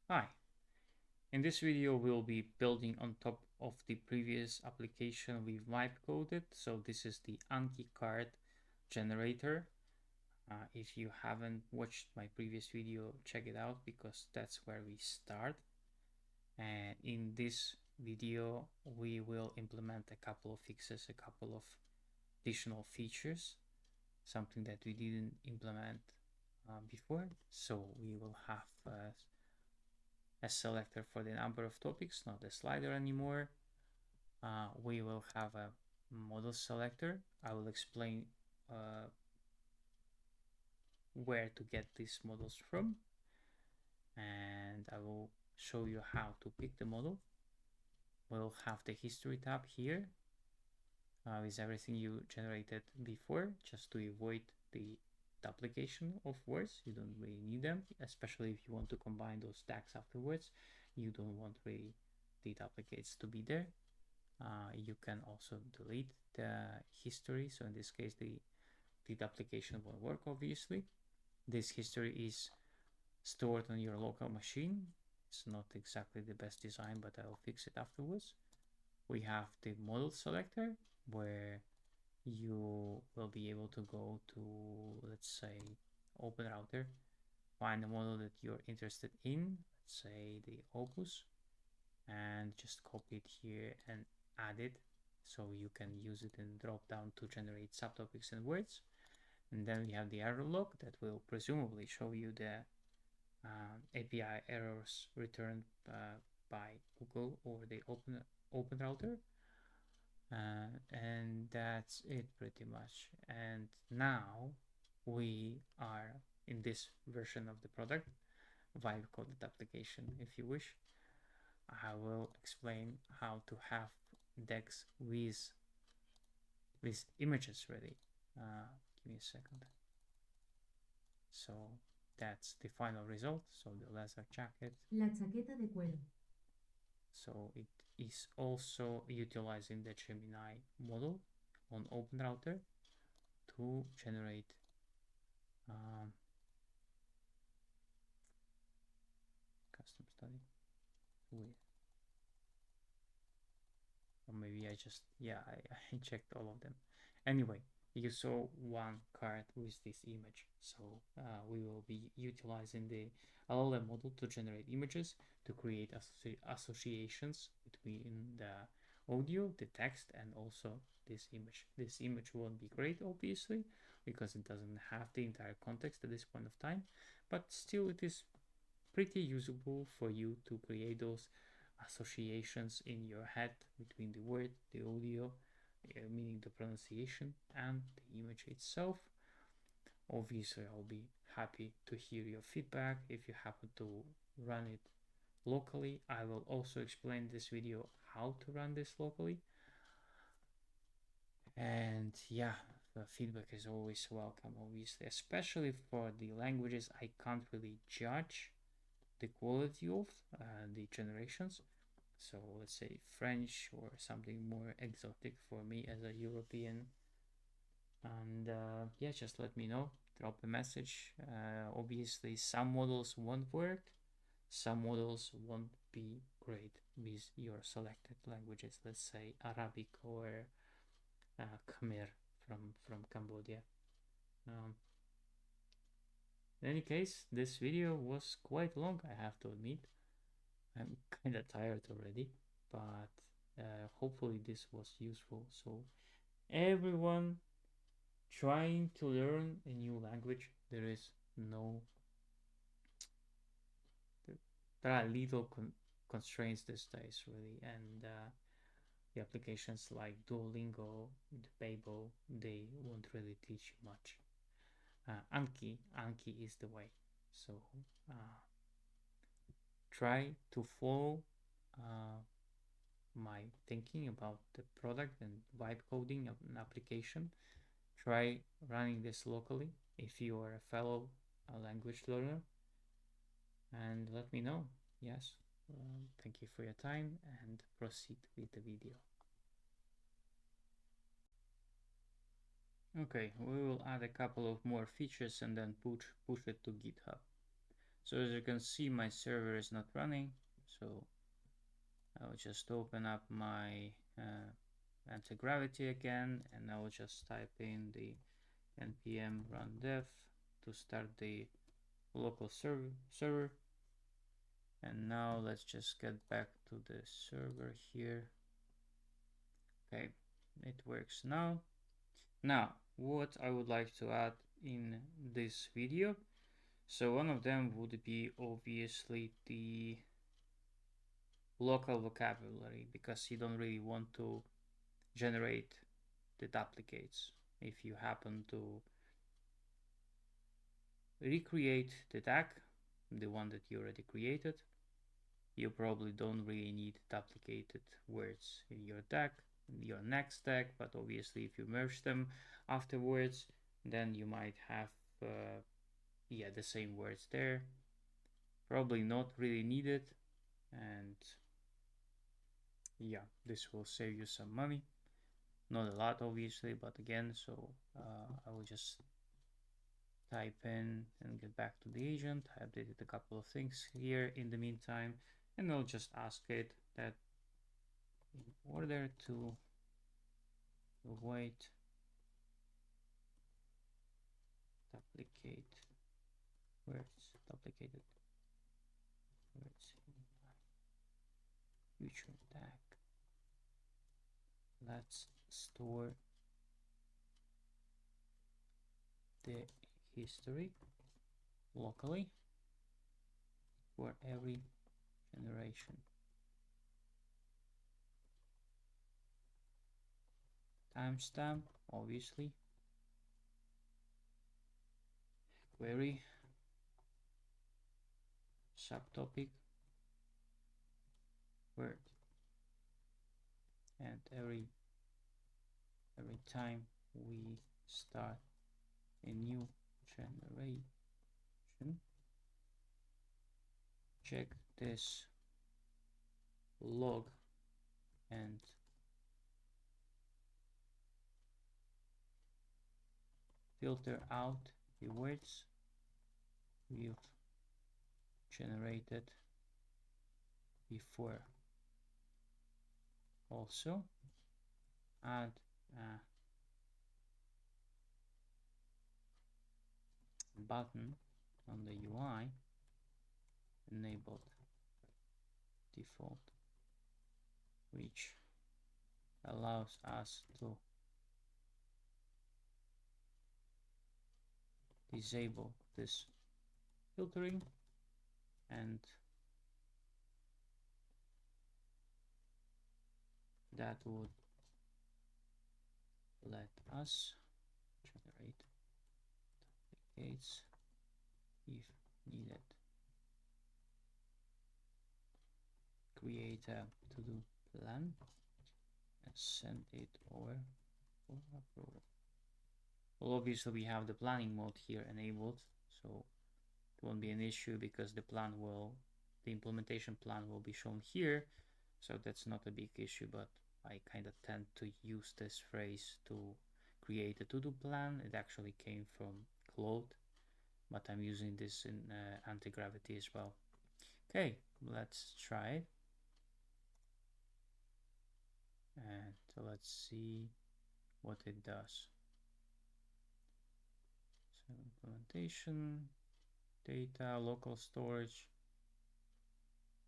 Hi, in this video we'll be building on top of the previous application we've vibe coded. So this is the Anki card generator. If you haven't watched my previous video, check it out because that's where we start. And in this video we will implement a couple of fixes, a couple of additional features, something that we didn't implement before. So we will have a selector for the number of topics, not a slider anymore. We will have a model selector. I will explain where to get these models from, and I will show you how to pick the model. We'll have the history tab here with everything you generated before, just to avoid the duplication of words. You don't really need them, especially if you want to combine those tags afterwards. You don't want really the duplicates to be there. You can also delete the history. So in this case, the duplication won't work, obviously. This history is stored on your local machine. It's not exactly the best design, but I'll fix it afterwards. We have the model selector, where you will be able to go to, let's say, OpenRouter, find the model that you're interested in, let's say the Opus, and just copy it here and add it, so you can use it in drop down to generate subtopics and words. And then we have the error log that will presumably show you the API errors returned by Google or the OpenRouter. And that's it pretty much. And now we are in this version of the product, vibe coded application if you wish. I will explain how to have decks with images ready. Give me a second. So that's the final result. So the leather jacket. La chaqueta de cuero. So it is also utilizing the Gemini model on OpenRouter to generate custom study with, or maybe I just, yeah, I checked all of them. Anyway, you saw one card with this image. So we will be utilizing the LLM model to generate images, to create associations between the audio, the text, and also this image. This image won't be great, obviously, because it doesn't have the entire context at this point of time, but still it is pretty usable for you to create those associations in your head between the word, the audio, meaning the pronunciation, and the image itself. Obviously, I'll be happy to hear your feedback if you happen to run it locally. I will also explain in this video how to run this locally. And yeah, the feedback is always welcome, obviously, especially for the languages I can't really judge the quality of the generations. So let's say French or something more exotic for me as a European. And yeah, just let me know, drop a message. Obviously, some models won't work, some models won't be great with your selected languages, let's say Arabic or Khmer from Cambodia. Um, in any case, this video was quite long, I have to admit. I'm kind of tired already, but hopefully this was useful. So everyone trying to learn a new language, there is no, there are little constraints these days really, and the applications like Duolingo, the Babel, they won't really teach you much. Anki is the way. So uh, try to follow uh, my thinking about the product and vibe coding of an application. Try running this locally if you are a fellow language learner, and let me know. Yes, thank you for your time, and proceed with the video. Okay, we will add a couple of more features and then push it to GitHub. So as you can see, my server is not running. So I'll just open up my anti-gravity again, and I'll just type in the npm run dev to start the local server. And now let's just get back to the server here. Okay, it works now. Now, what I would like to add in this video. So one of them would be obviously the local vocabulary, because you don't really want to generate the duplicates. If you happen to recreate the tag, the one that you already created, you probably don't really need duplicated words in your tag, your next tag, but obviously if you merge them afterwards, then you might have the same words there. Probably not really needed, and yeah, this will save you some money. Not a lot, obviously, but again, so I will just type in and get back to the agent. I updated a couple of things here in the meantime, and I'll just ask it that in order to avoid duplicated duplicated words in my future tag, let's store the history locally for every generation. Timestamp, obviously. Query, subtopic, word, and every time we start a new generation, check this log and filter out the words we've generated before. Also add a button on the UI enabled default, which allows us to disable this filtering, and that would let us generate duplicates if needed. Create a to-do plan and send it over for approval. Well, obviously we have the planning mode here enabled, so it won't be an issue because the implementation plan will be shown here, so that's not a big issue. But I kind of tend to use this phrase to create a to-do plan. It actually came from Claude, but I'm using this in anti-gravity as well. Okay, let's try it. And so let's see what it does. So implementation, data, local storage.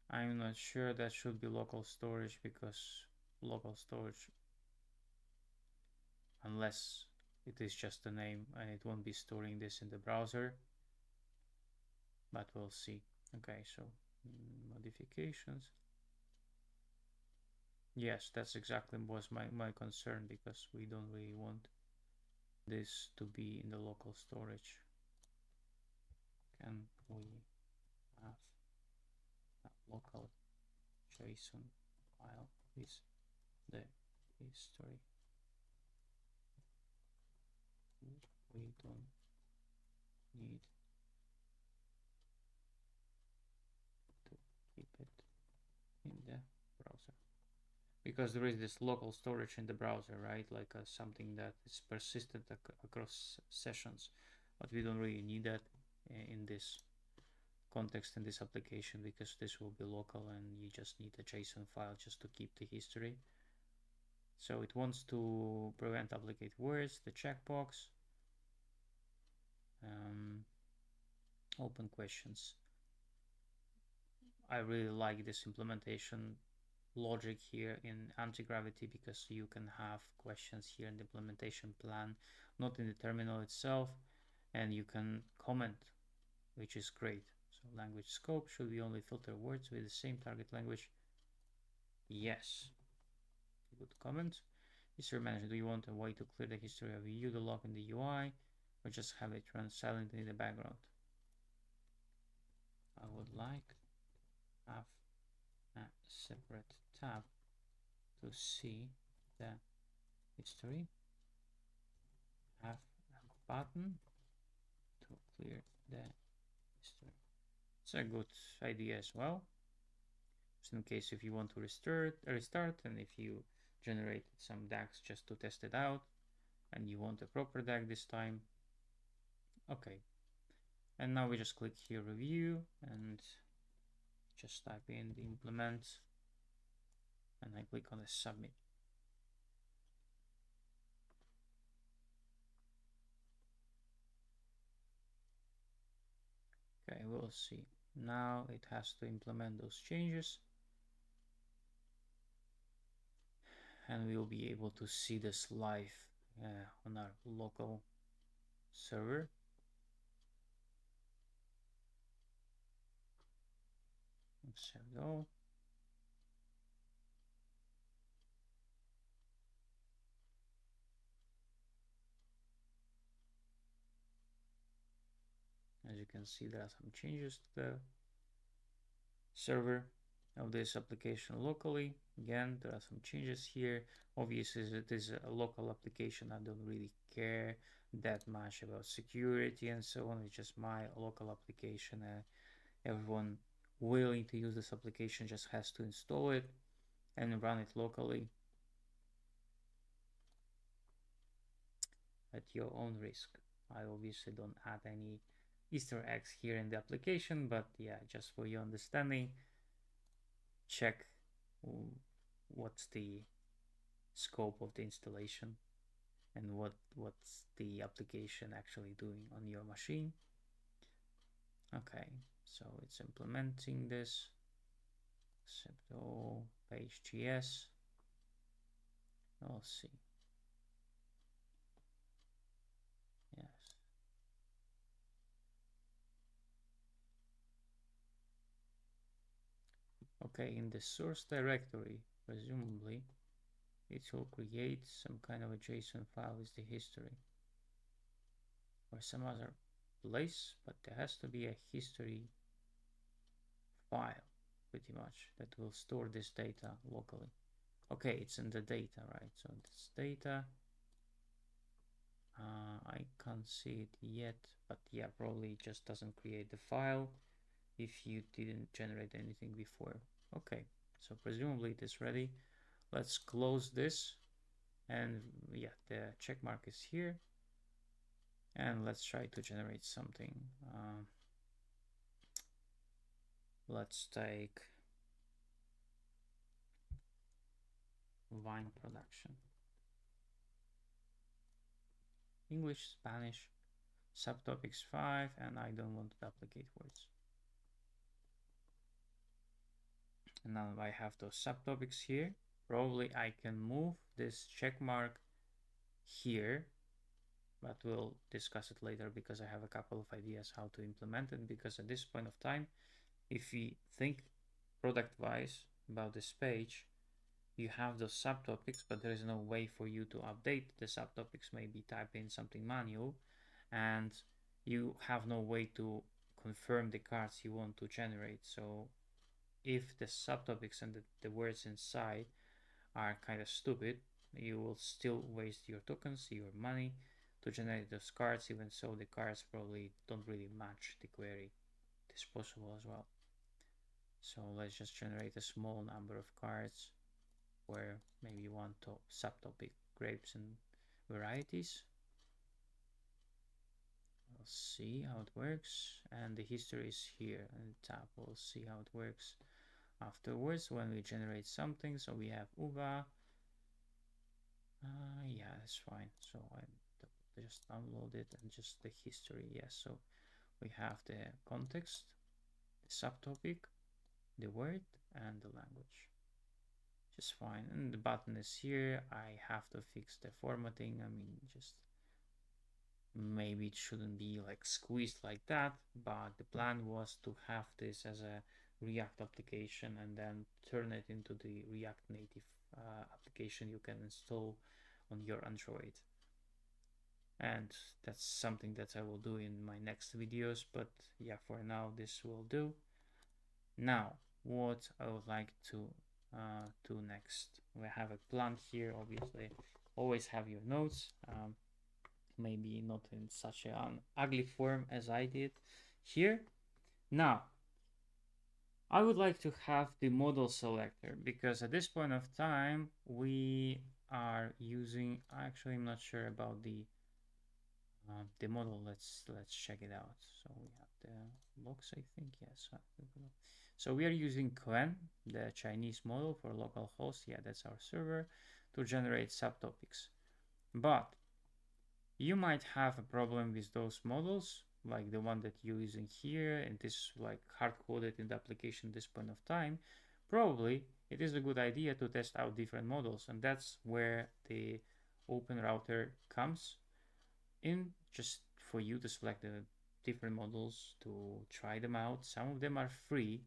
I'm not sure that should be local storage, because local storage, unless it is just a name, and it won't be storing this in the browser, but we'll see. Okay, so modifications. Yes, that's exactly was my concern, because we don't really want this to be in the local storage. Can we have a local JSON file with the history? We don't need to keep it in the browser, because there is this local storage in the browser, right? Like something that is persistent across sessions, but we don't really need that in this context in this application because this will be local and you just need a JSON file just to keep the history. So it wants to prevent duplicate words, the checkbox. Open questions. I really like this implementation logic here in anti-gravity because you can have questions here in the implementation plan, not in the terminal itself, and you can comment, which is great. So language scope, should we only filter words with the same target language? Yes. Good comment. History manager, do you want a way to clear the history of you, the log in the UI, or just have it run silently in the background? I would like have a separate tab to see the history, have a button to clear the history. It's a good idea as well. Just in case if you want to restart, and if you generated some DAX just to test it out, and you want a proper DAG this time. Okay. And now we just click here, review, and just type in the implement, and I click on the submit. Okay, we'll see. Now it has to implement those changes. And we'll be able to see this live on our local server. Save it all. As you can see, there are some changes to the server of this application locally. Again, there are some changes here. Obviously, it is a local application. I don't really care that much about security and so on. It's just my local application. Everyone willing to use this application just has to install it and run it locally at your own risk. I obviously don't add any Easter eggs here in the application, but yeah, just for your understanding, check what's the scope of the installation and what's the application actually doing on your machine. Okay, so it's implementing this. Except all page.js. We'll see. Yes. Okay, in the source directory, presumably, it will create some kind of a JSON file with the history or some other place, but there has to be a history file pretty much that will store this data locally. Okay, it's in the data, right? So this data, I can't see it yet, but yeah, probably it just doesn't create the file if you didn't generate anything before. Okay, so presumably it is ready. Let's close this, and yeah, the check mark is here, and let's try to generate something. Let's take wine production. English, Spanish, subtopics 5, and I don't want to duplicate words. And now I have those subtopics here. Probably I can move this check mark here, but we'll discuss it later because I have a couple of ideas how to implement it, because at this point of time, if we think product-wise about this page, you have those subtopics, but there is no way for you to update the subtopics. Maybe type in something manual, and you have no way to confirm the cards you want to generate. So if the subtopics and the words inside are kind of stupid, you will still waste your tokens, your money to generate those cards. Even so, the cards probably don't really match the query. It is possible as well. So let's just generate a small number of cards where maybe you want to subtopic grapes and varieties. We'll see how it works, and the history is here in the tab. We'll see how it works afterwards when we generate something. So we have uva. Yeah, that's fine. So I just download it and just the history. Yes, so we have the context, the subtopic, the word, and the language. Just fine. And the button is here. I have to fix the formatting. I mean, just maybe it shouldn't be like squeezed like that, but the plan was to have this as a React application and then turn it into the React native application you can install on your Android. And that's something that I will do in my next videos, but yeah, for now this will do. Now, what I would like to do next, we have a plan here. Obviously, always have your notes. Maybe not in such an ugly form as I did here. Now, I would like to have the model selector because at this point of time we are using. Actually, I'm not sure about the model. Let's check it out. So we have the logs, I think. Yes. So we are using Qwen, the Chinese model for localhost. Yeah, that's our server to generate subtopics. But you might have a problem with those models, like the one that you're using here, and this like hard-coded in the application at this point of time. Probably it is a good idea to test out different models, and that's where the OpenRouter comes in, just for you to select the different models to try them out. Some of them are free.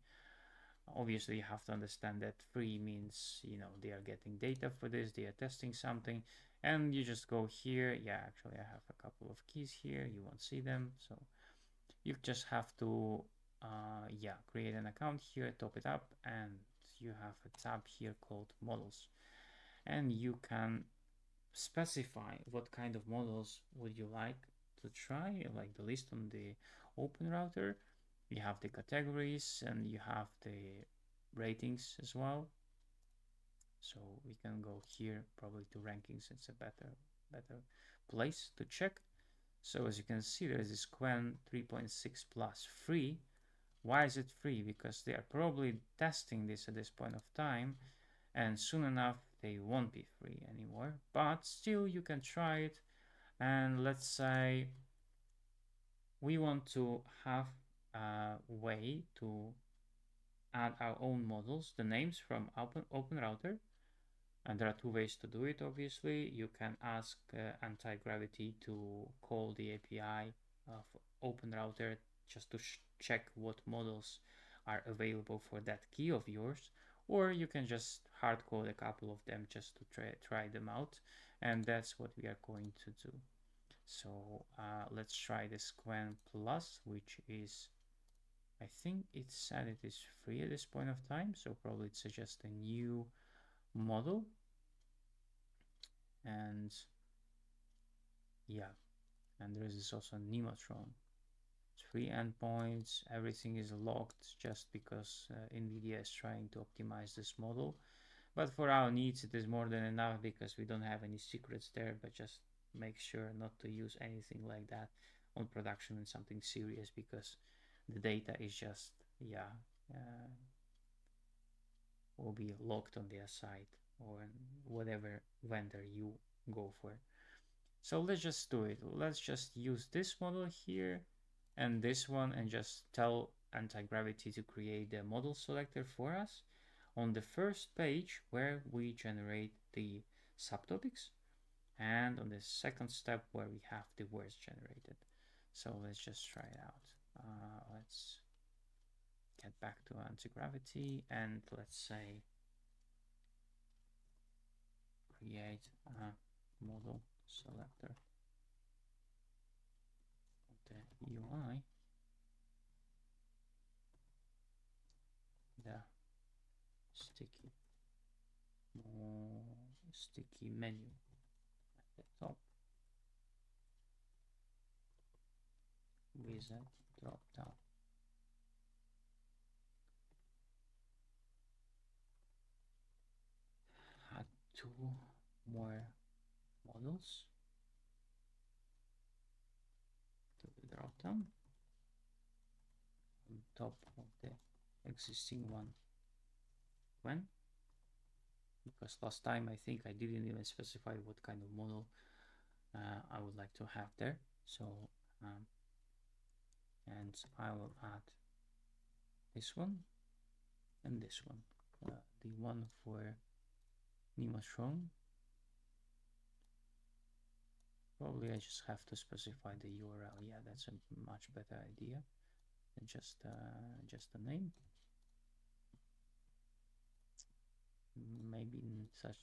Obviously, you have to understand that free means, they are getting data for this, they are testing something, and you just go here. Yeah, actually, I have a couple of keys here. You won't see them. So you just have to, yeah, create an account here, top it up, and you have a tab here called models. And you can specify what kind of models would you like to try, like the list on the OpenRouter. You have the categories and you have the ratings as well. So we can go here probably to rankings. It's a better place to check. So as you can see, there is this Qwen 3.6 plus free. Why is it free? Because they are probably testing this at this point of time, and soon enough they won't be free anymore, but still you can try it. And let's say we want to have a way to add our own models, the names from OpenRouter, and there are two ways to do it. Obviously, you can ask anti-gravity to call the API of OpenRouter just to check what models are available for that key of yours, or you can just hard code a couple of them just to try them out, and that's what we are going to do. So let's try this Qwen Plus, which is, I think it said it is free at this point of time, so probably it's just a new model. And yeah, and there is also Nematron. It's free endpoints, everything is locked just because NVIDIA is trying to optimize this model. But for our needs, it is more than enough because we don't have any secrets there, but just make sure not to use anything like that on production and something serious, because the data is just, yeah, will be locked on their site or whatever vendor you go for. So let's just do it. Let's just use this model here and this one and just tell anti-gravity to create the model selector for us on the first page where we generate the subtopics, and on the second step where we have the words generated. So let's just try it out. Let's get back to anti-gravity and let's say create a model selector of the UI. The sticky menu at the top with a drop down. Add two more models to the drop button on top of the existing one. When? Because last time I think I didn't even specify what kind of model I would like to have there. So and I will add this one and this one. The one for Nimatron. Probably I just have to specify the URL. Yeah, that's a much better idea than just a name. Maybe in such.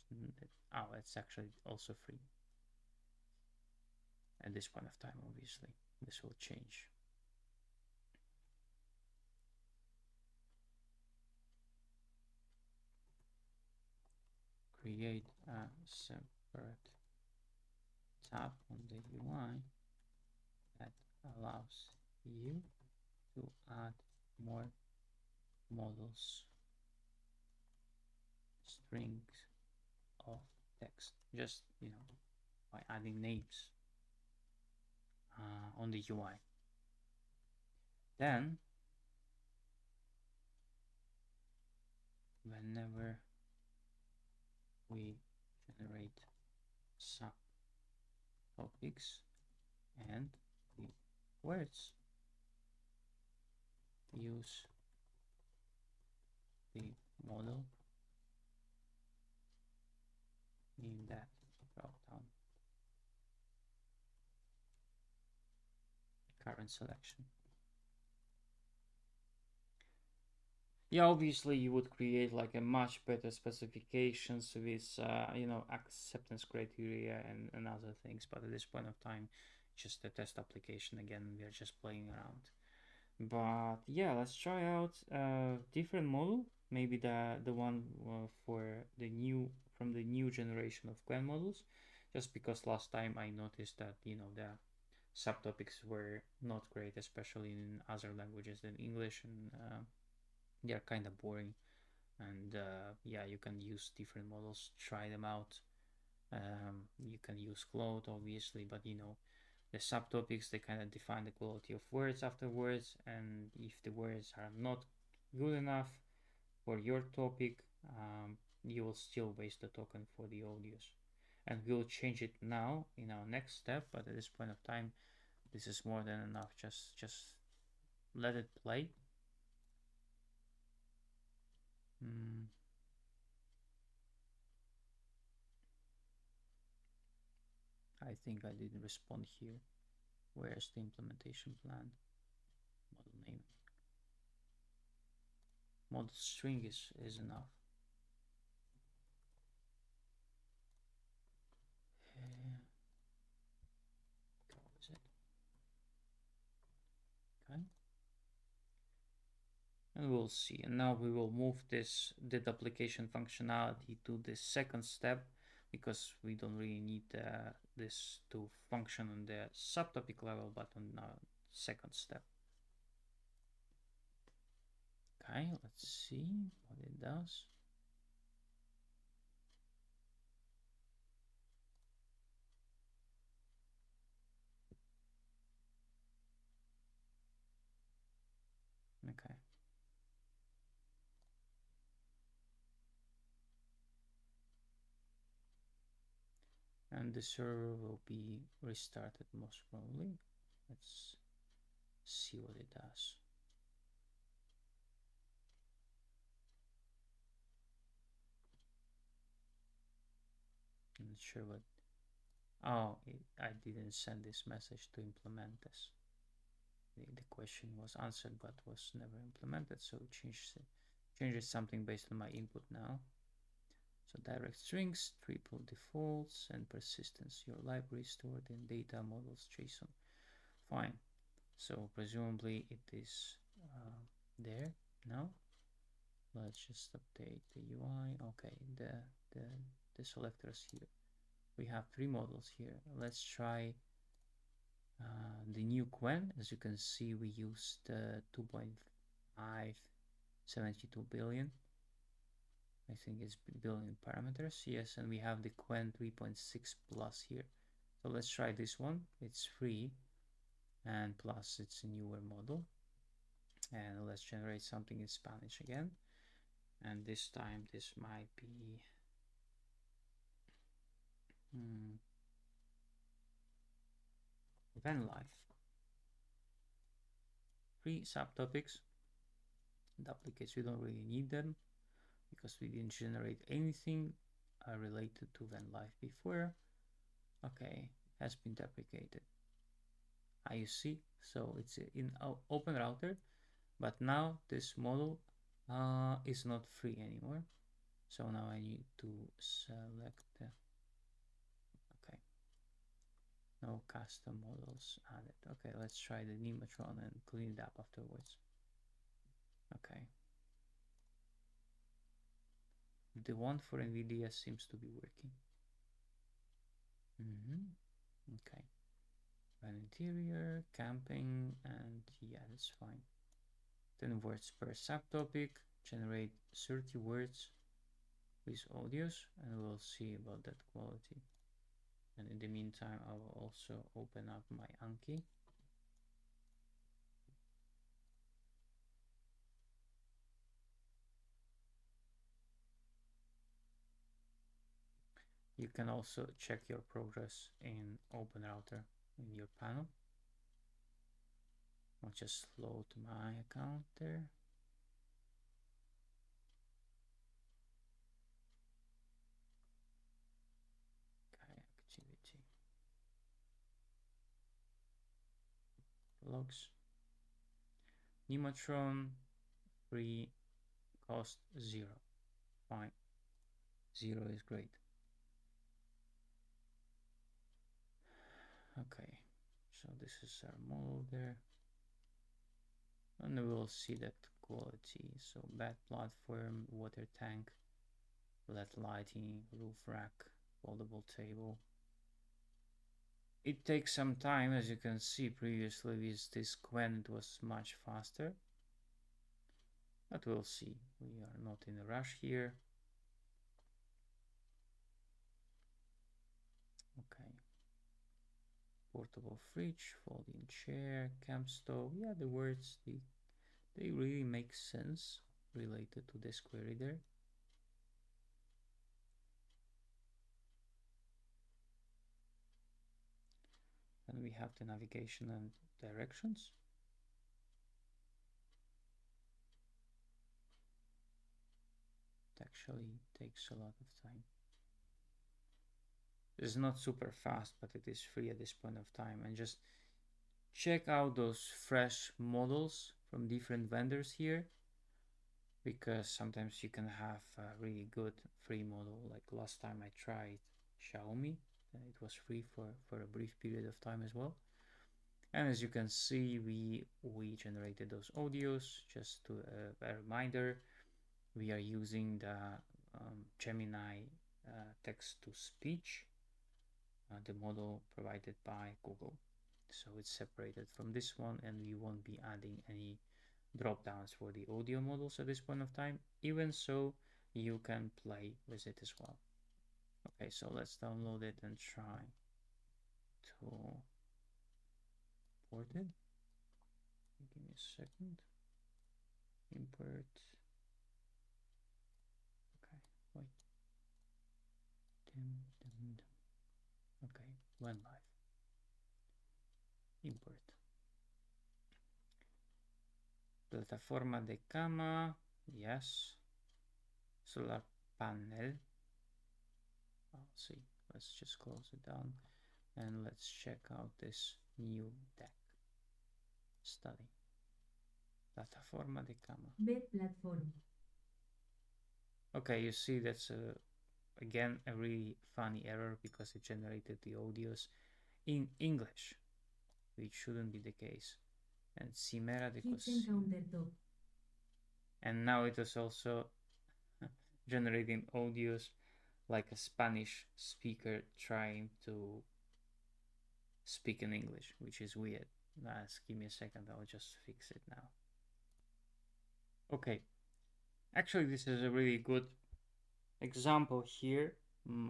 Oh, it's actually also free. At this point of time, obviously, this will change. Create a separate tab on the UI that allows you to add more models, strings of text, just by adding names on the UI. Then whenever we generate subtopics and the words, use the model in that dropdown current selection. Yeah, obviously you would create like a much better specifications with acceptance criteria and other things, but at this point of time, just a test application again. We are just playing around. But yeah, let's try out a different model. Maybe the one for the new generation of Quen models, just because last time I noticed that the subtopics were not great, especially in other languages than English, and they are kind of boring. And yeah, you can use different models, try them out. You can use Claude, obviously, but the subtopics, they kind of define the quality of words afterwards, and if the words are not good enough for your topic, you will still waste the token for the audios. And we'll change it now in our next step, but at this point of time, this is more than enough. Just let it play. I think I didn't respond here. Where's the implementation plan? Model name. Model string is enough. Is it? Okay. And we'll see. And now we will move this application functionality to the second step, because we don't really need this to function on the subtopic level, but on the second step. Okay, let's see what it does. Okay. And the server will be restarted most probably. Let's see what it does. I'm not sure what. Oh, I didn't send this message to implement this. The question was answered but was never implemented, so changes something based on my input now. So direct strings, triple defaults, and persistence. Your library stored in data models JSON. Fine. So presumably it is there now. Let's just update the UI. Okay, the selectors here. We have 3 models here. Let's try the new Quen. As you can see, we used 2.572 billion. I think it's billion parameters. Yes, and we have the Quen 3.6 plus here. So let's try this one. It's free, and plus it's a newer model. And let's generate something in Spanish again, and this time this might be van life. 3 subtopics. Duplicates, we don't really need them because we didn't generate anything related to van life before. Okay, has been deprecated. You see, so it's in OpenRouter, but now this model is not free anymore. So now I need to select okay, no custom models added. Okay, let's try the Nematron and clean it up afterwards. Okay, the one for NVIDIA seems to be working. Okay, an interior, camping, and yeah, that's fine. 10 words per subtopic, generate 30 words with audios, and we'll see about that quality. And in the meantime, I will also open up my Anki. You can also check your progress in OpenRouter in your panel. I'll just load my account there. Okay, activity. Logs. Nematron free, cost 0. Fine. 0 is great. Okay, so this is our model there. And we'll see that quality. So bed platform, water tank, LED lighting, roof rack, foldable table. It takes some time, as you can see previously with this Quen it was much faster. But we'll see. We are not in a rush here. Okay. Portable fridge, folding chair, camp stove. Yeah, the words, they really make sense related to this query there. And we have the navigation and directions. It actually takes a lot of time. It's not super fast, but it is free at this point of time. And just check out those fresh models from different vendors here, because sometimes you can have a really good free model. Like last time I tried Xiaomi, and it was free for a brief period of time as well. And as you can see, we generated those audios. Just to a reminder, we are using the Gemini text-to-speech, the model provided by Google. So it's separated from this one, and we won't be adding any drop downs for the audio models at this point of time. Even so, you can play with it as well. Okay, so let's download it and try to import it. Give me a second. Import. Okay, wait. Okay, went live. Import. Plataforma de cama, yes. Solar panel. I'll see. Let's just close it down and let's check out this new deck. Study. Plataforma de cama. Bed platform. Okay, you see that's again a really funny error because it generated the audios in English, which shouldn't be the case. And Cimera de Cocina. And now it is also generating audios like a Spanish speaker trying to speak in English, which is weird. Give me a second, I'll just fix it now. Okay, actually this is a really good example here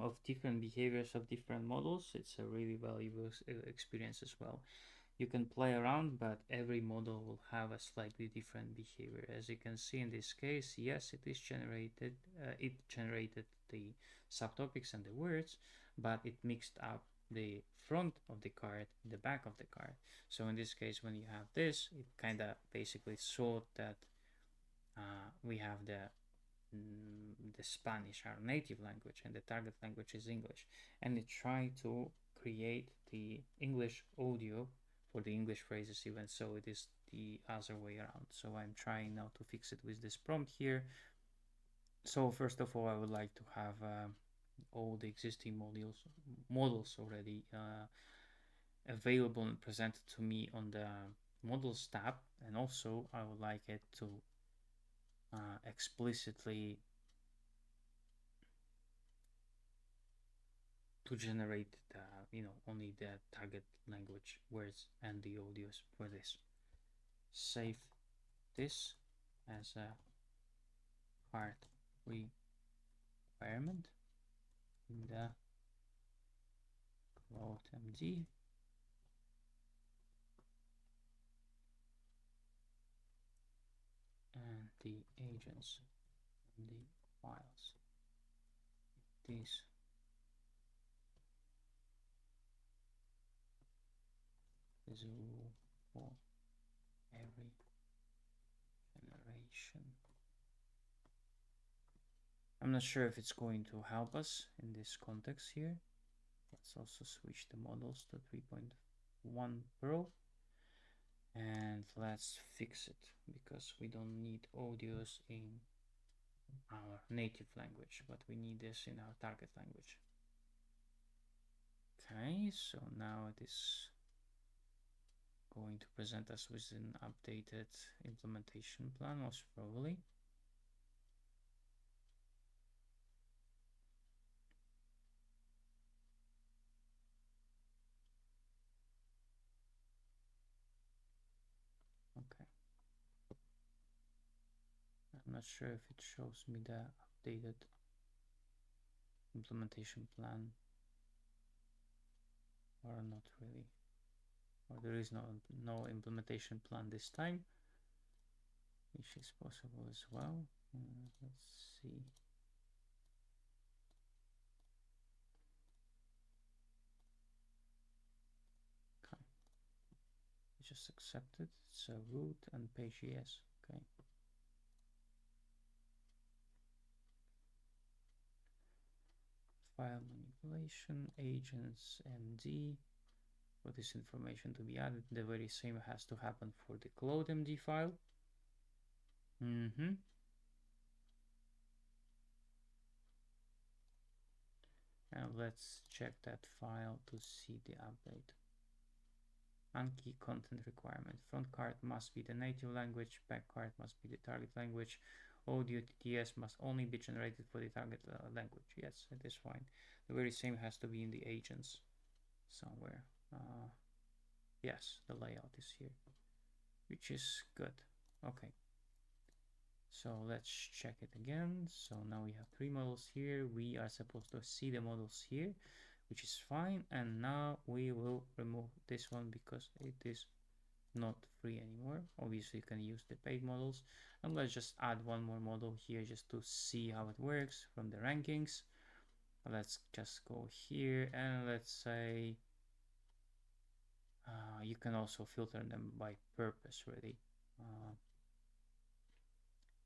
of different behaviors of different models. It's a really valuable experience as well. you can play around, but every model will have a slightly different behavior. As you can see in this case, yes, it is generated, it generated the subtopics and the words, but it mixed up the front of the card, the back of the card. So in this case, when you have this, it kind of basically thought that we have the Spanish, our native language, and the target language is English, and it tried to create the English audio for the English phrases, even so it is the other way around. So I'm trying now to fix it with this prompt here. So first of all, I would like to have all the existing models already available and presented to me on the models tab, and also I would like it to explicitly to generate the, only the target language words and the audios for this. Save this as a hard requirement in the loadmd. And the agents and the files. These visible for every generation. I'm not sure if it's going to help us in this context here. Let's also switch the models to 3.1 Pro. And let's fix it because we don't need audios in our native language, but we need this in our target language. Okay, so now it is going to present us with an updated implementation plan, most probably. Okay. I'm not sure if it shows me the updated implementation plan or not really. Or there is no implementation plan this time, which is possible as well. Let's see. Okay. Just accept it. So root and page yes. Okay. File manipulation, agents, MD. For this information to be added, the very same has to happen for the cloud.md file. And let's check that file to see the update. Anki content requirement. Front card must be the native language, back card must be the target language, audio TTS must only be generated for the target language. Yes, it is fine. The very same has to be in the agents somewhere. Yes, the layout is here, which is good. Okay. So let's check it again. So now we have 3 models here. We are supposed to see the models here, which is fine. And now we will remove this one because it is not free anymore. Obviously you can use the paid models, and let's just add one more model here just to see how it works from the rankings. Let's just go here and let's say you can also filter them by purpose really.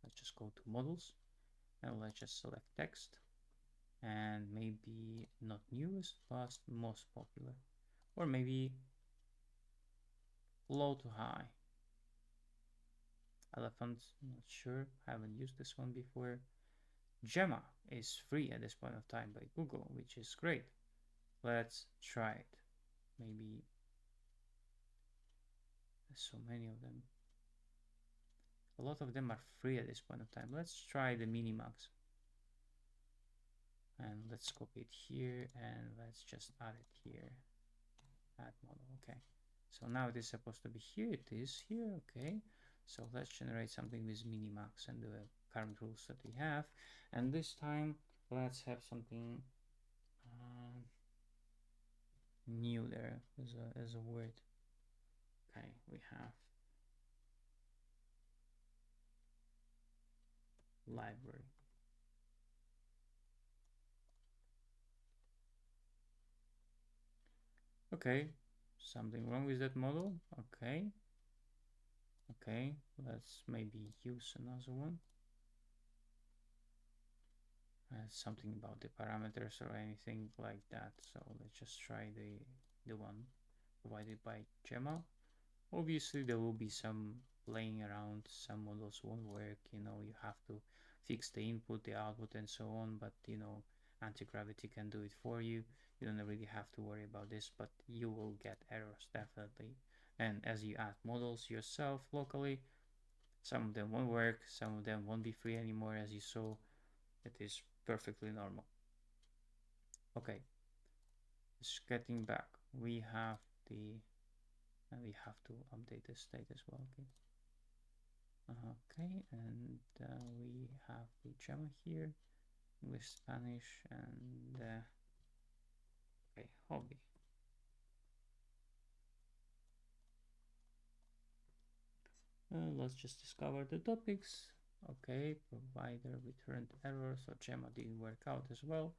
Let's just go to models and let's just select text and maybe not newest but most popular, or maybe low to high. Elephant, not sure, haven't used this one before. Gemma is free at this point of time by Google, which is great. Let's try it. Maybe there's so many of them. A lot of them are free at this point of time. Let's try the Minimax. And let's copy it here and let's just add it here. Add model, okay. So now it is supposed to be here, it is here, okay. So let's generate something with Minimax and the current rules that we have. And this time, let's have something new there as a word. Okay, we have library. Okay, something wrong with that model. Okay, okay, let's maybe use another one. Something about the parameters or anything like that. So let's just try the one provided by Gemma. Obviously, there will be some playing around. Some models won't work. You have to fix the input, the output, and so on. But anti-gravity can do it for you. You don't really have to worry about this, but you will get errors definitely. And as you add models yourself locally, some of them won't work. Some of them won't be free anymore, as you saw. It is perfectly normal. Okay, just getting back. We have the and we have to update the state as well. Okay. Okay, and we have the German here, English, Spanish, and okay, hobby. Let's just discover the topics. Okay, provider returned error, so Gemma didn't work out as well,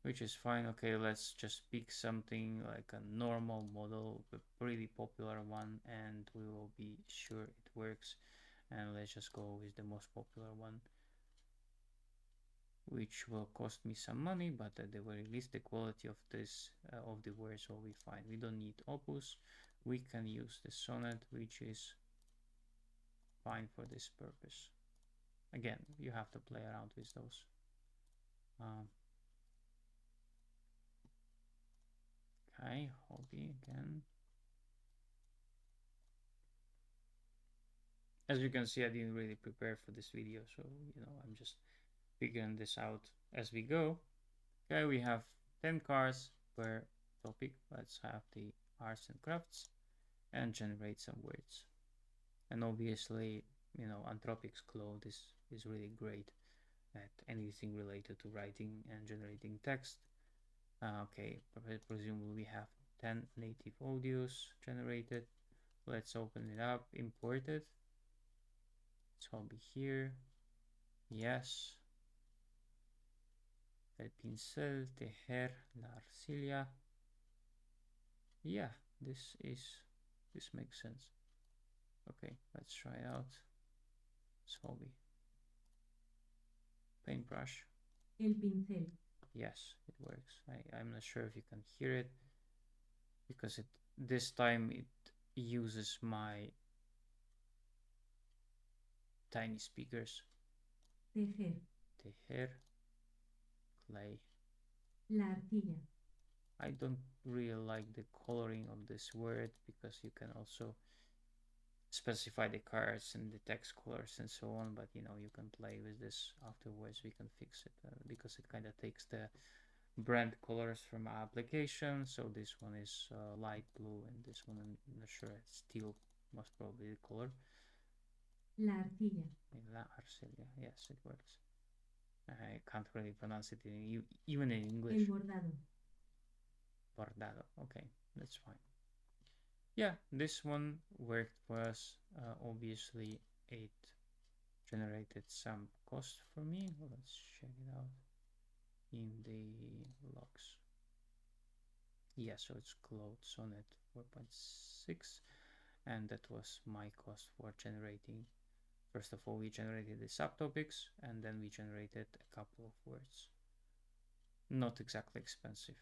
which is fine. Okay, let's just pick something like a normal model, a pretty popular one, and we will be sure it works. And let's just go with the most popular one, which will cost me some money, but at the very least the quality of this of the words will be fine. We don't need opus. We can use the sonnet, which is fine for this purpose. Again, you have to play around with those. Okay, hobby again. As you can see, I didn't really prepare for this video, so I'm just figuring this out as we go. Okay, we have 10 cards per topic. Let's have the arts and crafts and generate some words. And obviously, Anthropic's Claude is really great at anything related to writing and generating text. Okay, presumably we have 10 native audios generated. Let's open it up, import it. It's all be here. Yes. El pincel, tejer, la arcilla. Yeah, this makes sense. Okay, let's try it out. Solvi. Paintbrush. El pincel. Yes, it works. I'm not sure if you can hear it because this time it uses my tiny speakers. Tejer. Tejer. Clay. La arcilla. I don't really like the coloring of this word because you can also specify the cards and the text colors and so on, but you can play with this afterwards. We can fix it because it kind of takes the brand colors from our application. So this one is light blue and this one I'm not sure, it's steel, most probably the color. La arcilla. La arcilla, yes, it works. I can't really pronounce it even in English. El bordado. Bordado, okay, that's fine. Yeah, this one worked for us. Obviously, it generated some cost for me. Let's check it out in the logs. Yeah, so it's Cloud Sonnet 4.6, and that was my cost for generating. First of all, we generated the subtopics, and then we generated a couple of words. Not exactly expensive,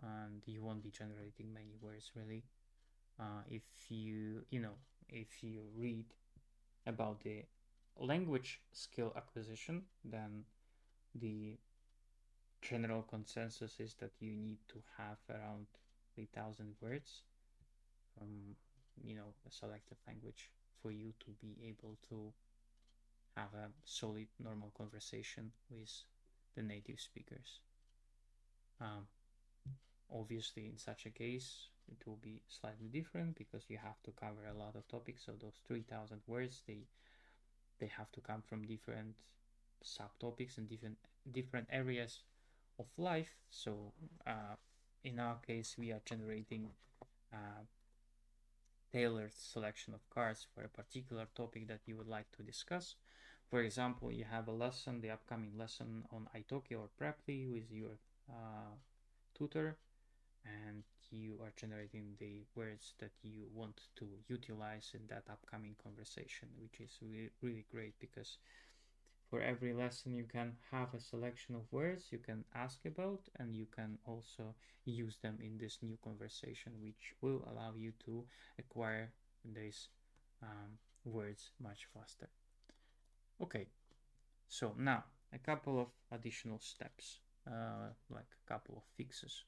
and you won't be generating many words really. If you read about the language skill acquisition, then the general consensus is that you need to have around 3,000 words from a selected language for you to be able to have a solid normal conversation with the native speakers. Obviously, in such a case, it will be slightly different because you have to cover a lot of topics. So those 3,000 words, they have to come from different subtopics and different areas of life. So in our case, we are generating tailored selection of cards for a particular topic that you would like to discuss. For example, you have a lesson, the upcoming lesson on Italki or Preply with your tutor, and you are generating the words that you want to utilize in that upcoming conversation, which is really great because for every lesson you can have a selection of words you can ask about, and you can also use them in this new conversation, which will allow you to acquire these words much faster. Okay, so now a couple of additional steps, like a couple of fixes.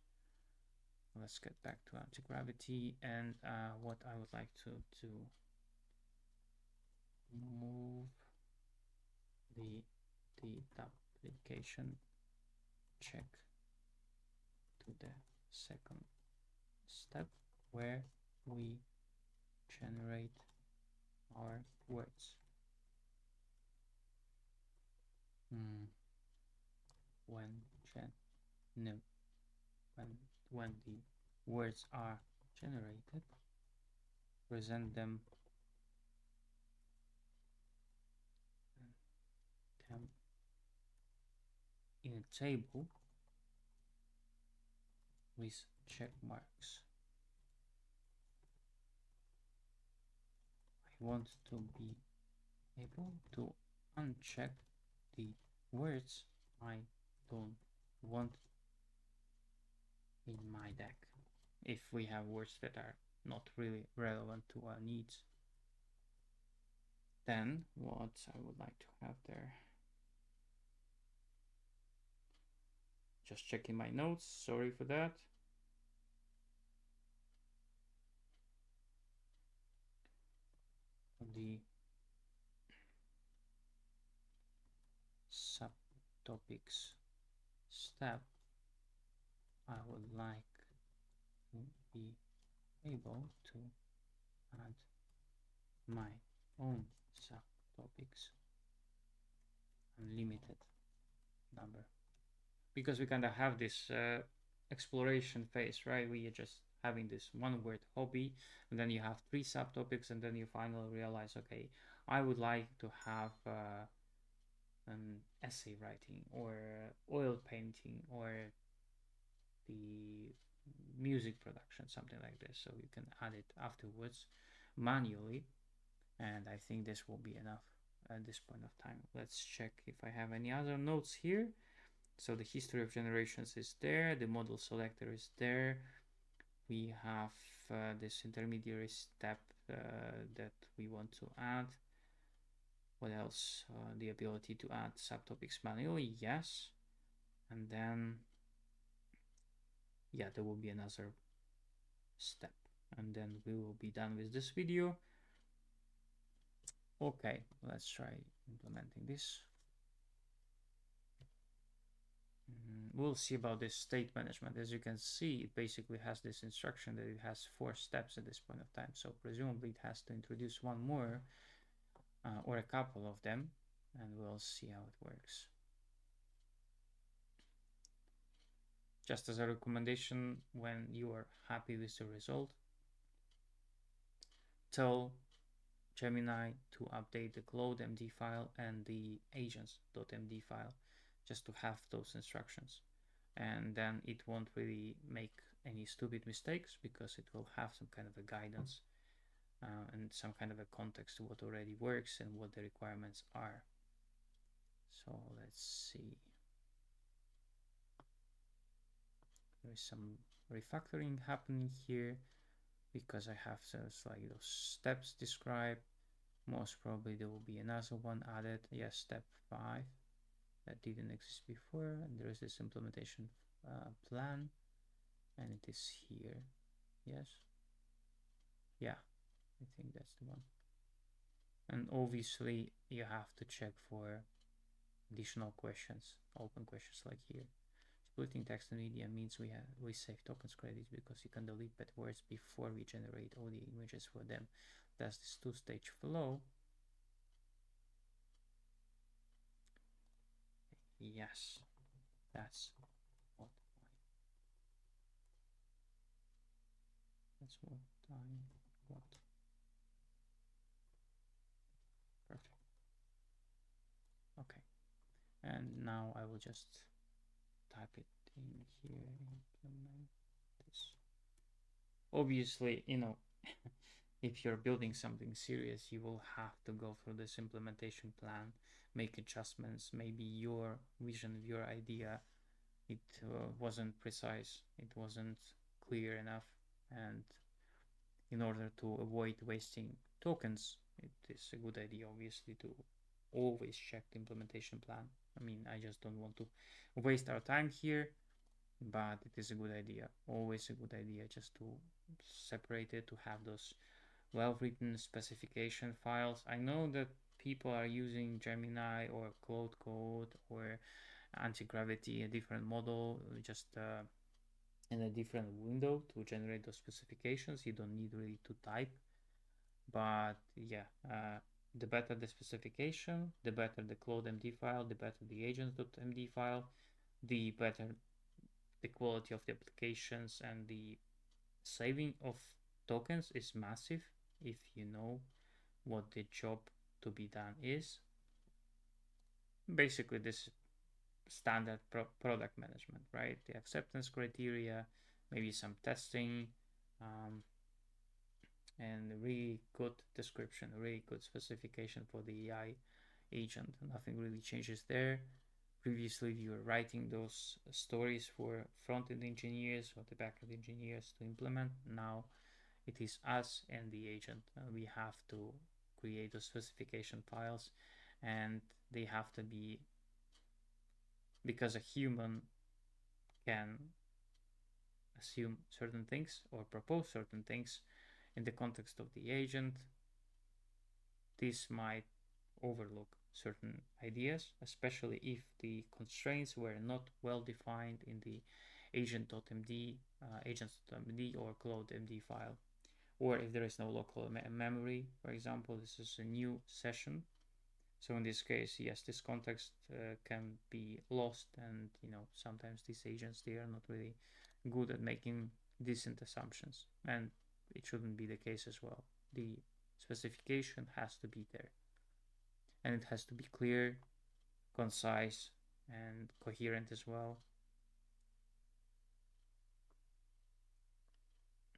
Let's get back to anti-gravity, and what I would like to move the application check to the second step where we generate our words. When the words are generated, present them in a table with check marks. I want to be able to uncheck the words I don't want in my deck if we have words that are not really relevant to our needs. Then what I would like to have there, just checking my notes, sorry for that. The subtopics step, I would like to be able to add my own subtopics, unlimited number, because we kind of have this exploration phase, right? We are just having this one word hobby, and then you have 3 subtopics, and then you finally realize, okay, I would like to have an essay writing or oil painting or the music production, something like this. So you can add it afterwards manually, and I think this will be enough at this point of time. Let's check if I have any other notes here. So the history of generations is there, the model selector is there, we have this intermediary step that we want to add. What else? The ability to add subtopics manually, yes. And then, yeah, there will be another step, and then we will be done with this video. Okay, let's try implementing this. We'll see about this state management. As you can see, it basically has this instruction that it has 4 steps at this point of time. So presumably it has to introduce one more or a couple of them, and we'll see how it works. Just as a recommendation, when you are happy with the result, tell Gemini to update the cloud.md file and the agents.md file, just to have those instructions, and then it won't really make any stupid mistakes because it will have some kind of a guidance and some kind of a context to what already works and what the requirements are. So let's see. There is some refactoring happening here because I have those steps described. Most probably there will be another one added. Yes, step 5 that didn't exist before, and there is this implementation plan, and it is here. Yes, yeah, I think that's the one. And obviously you have to check for additional questions, open questions like here. Splitting text and media means we save tokens credits because you can delete bad words before we generate all the images for them. That's this 2-stage flow. Yes, that's what I want. And now I will just type it in here, implement this. Obviously, if you're building something serious, you will have to go through this implementation plan, make adjustments. Maybe your vision, your idea, it wasn't precise, it wasn't clear enough, and in order to avoid wasting tokens, it is a good idea, obviously, to always check the implementation plan. I mean, I just don't want to waste our time here, but it is a good idea, always a good idea, just to separate it, to have those well-written specification files. I know that people are using Gemini or Cloud Code or Anti-Gravity, a different model, just in a different window to generate those specifications. You don't need really to type, but yeah, the better the specification, the better the CloudMD file, the better the agents.md file, the better the quality of the applications, and the saving of tokens is massive if you know what the job to be done is. Basically, this standard product management, right? The acceptance criteria, maybe some testing, and really good description, really good specification for the AI agent. Nothing really changes there. Previously, you were writing those stories for front-end engineers or the back-end engineers to implement. Now it is us and the agent. We have to create those specification files, and they have to be, because a human can assume certain things or propose certain things in the context of the agent. This might overlook certain ideas, especially if the constraints were not well defined in the agent.md, agents.md or cloud.md file, or if there is no local memory. For example, this is a new session, so in this case, yes, this context can be lost, and sometimes these agents, they are not really good at making decent assumptions, and it shouldn't be the case as well. The specification has to be there, and it has to be clear, concise, and coherent as well.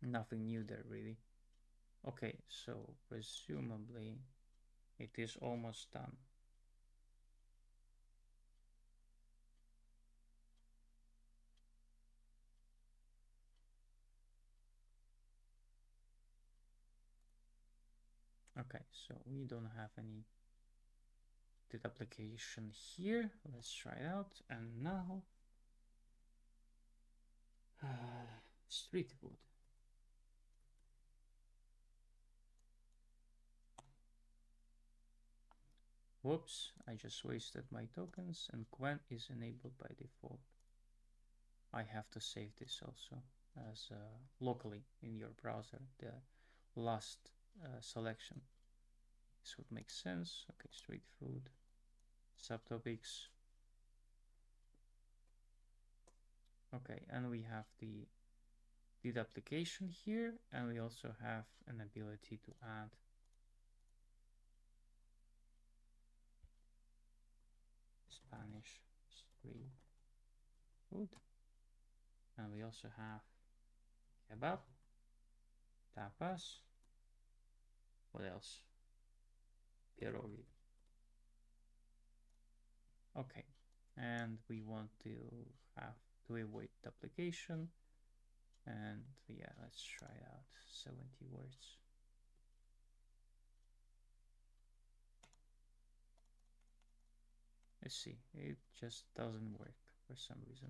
Nothing new there really. Okay, so presumably it is almost done. Okay, so we don't have any did application here. Let's try it out. And now street food. Whoops, I just wasted my tokens, and Quen is enabled by default. I have to save this also as locally in your browser, the last selection. This would make sense. Okay, street food, subtopics. Okay, and we have the did application here, and we also have an ability to add Spanish street food, and we also have kebab, tapas. What else? Pierogi. Okay, and we want to have to avoid duplication, and yeah, let's try out 70 words. Let's see, it just doesn't work for some reason.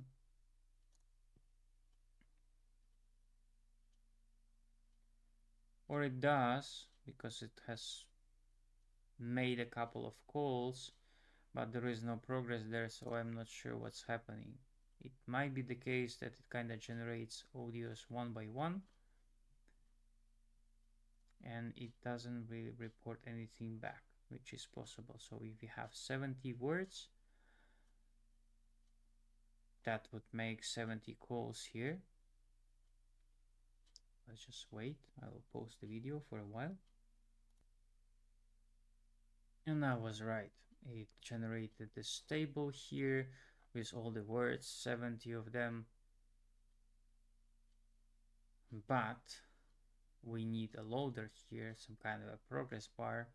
Or it does, because it has made a couple of calls, but there is no progress there, so I'm not sure what's happening. It might be the case that it kind of generates audios one by one, and it doesn't really report anything back, which is possible. So if you have 70 words, that would make 70 calls here. Let's just wait. I will pause the video for a while. And I was right. it generated this table here with all the words, 70 of them. But we need a loader here, some kind of a progress bar.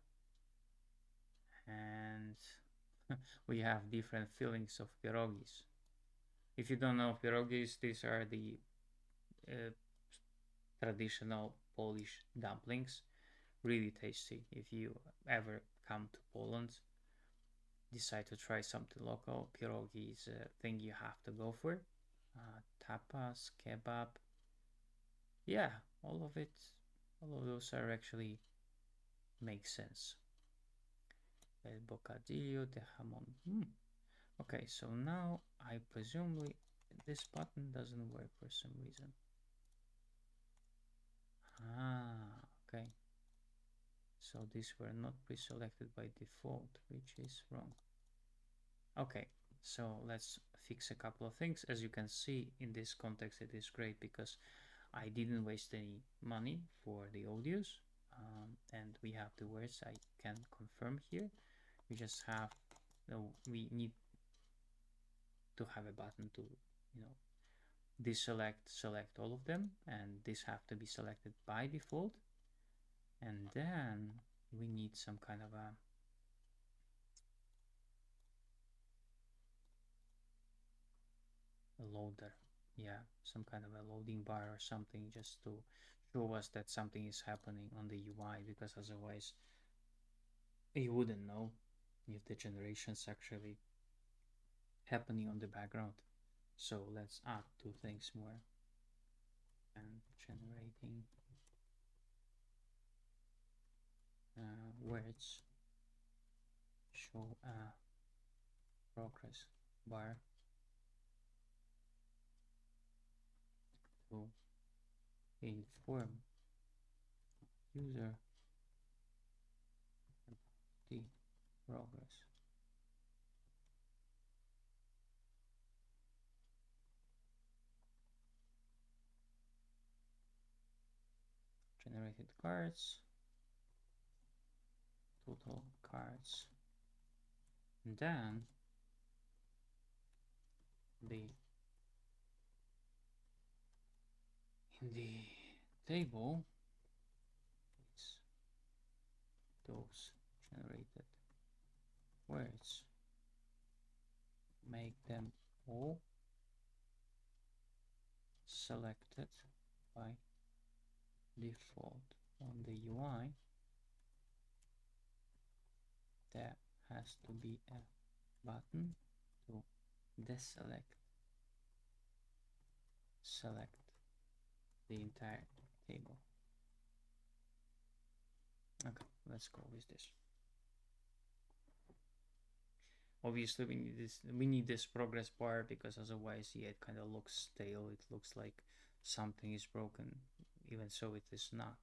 And we have different fillings of pierogis. If you don't know pierogis, these are the traditional Polish dumplings. Really tasty. If you ever come to Poland, decide to try something local, pierogi is a thing you have to go for. Tapas, kebab, yeah, all of it, all of those are actually make sense. El bocadillo de jamón. Okay, so now I presumably this button doesn't work for some reason. Okay. So these were not pre-selected by default, which is wrong. Okay, so let's fix a couple of things. As you can see in this context, it is great because I didn't waste any money for the audios, and we have the words I can confirm here. We just have, we need to have a button to, deselect, select all of them, and this have to be selected by default. And then we need some kind of a loader, yeah, some kind of a loading bar or something, just to show us that something is happening on the UI, because otherwise you wouldn't know if the generation's actually happening on the background. So let's add two things more. And generating words, show a progress bar to inform user about the progress. Generated cards, total cards, and then in the table, it's those generated words, make them all selected by default on the UI. There has to be a button to deselect, select the entire table. Okay, let's go with this. Obviously we need this progress bar, because otherwise, yeah, it kind of looks stale. It looks like something is broken, even so it is not.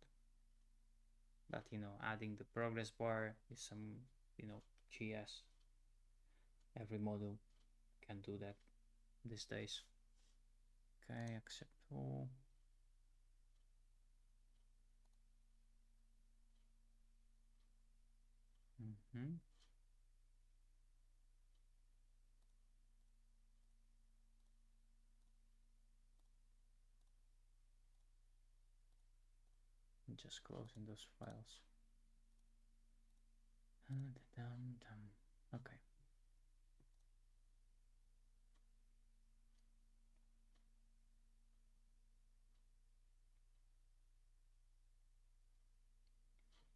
But adding the progress bar is some GS. Every model can do that these days. Okay, accept all. Just closing those files. Okay.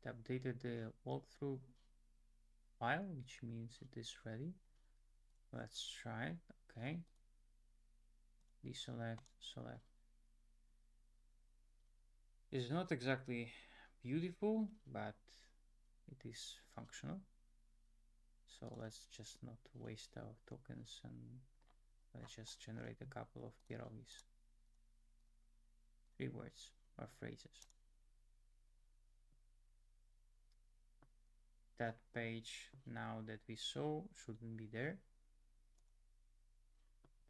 It updated the walkthrough file, which means it is ready. Let's try it. Okay. Deselect, select. It's not exactly beautiful, but it is functional. So let's just not waste our tokens, and let's just generate a couple of pierogis. 3 words or phrases. That page now that we saw shouldn't be there,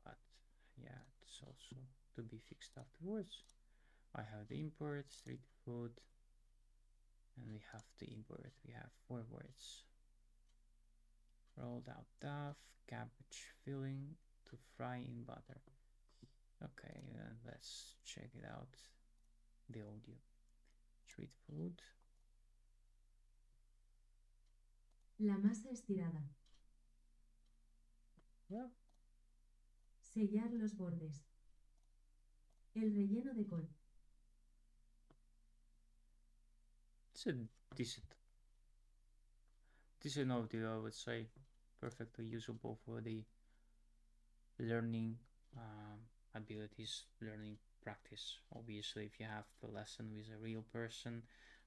but yeah, it's also to be fixed afterwards. I have the import, street food, and we have the import. We have 4 words. Rolled out duff, cabbage filling to fry in butter. Okay, then let's check it out. The audio. Street food. La masa estirada. Well, Sellar los bordes. El relleno de col. it's a decent audio, I would say. Perfectly usable for the learning abilities, learning practice. Obviously, if you have a lesson with a real person,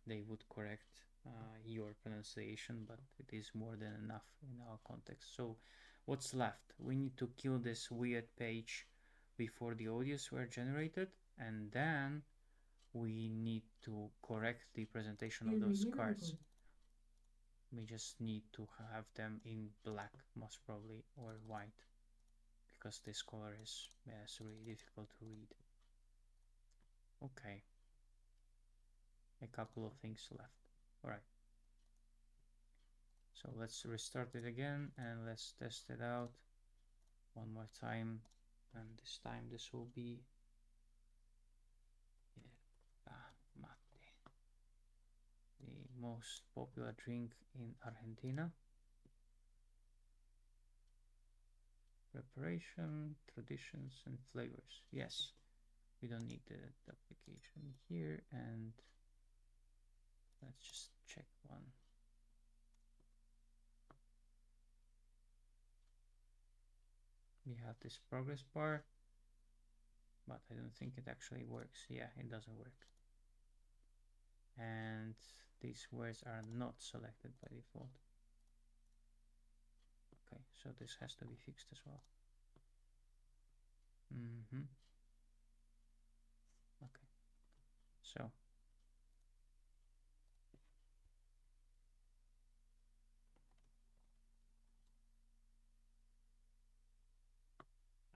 they would correct your pronunciation, but it is more than enough in our context. So what's left? We need to kill this weird page before the audios were generated, and then we need to correct the presentation of those cards. We just need to have them in black, most probably, or white, because this color is really difficult to read. Okay, a couple of things left. All right, so let's restart it again and let's test it out one more time, and this time this will be mate, the most popular drink in Argentina. Preparation, traditions, and flavors. Yes, we don't need the application here, and let's just check one. We have this progress bar, but I don't think it actually works. Yeah, it doesn't work. And these words are not selected by default. Okay, so this has to be fixed as well. Okay, so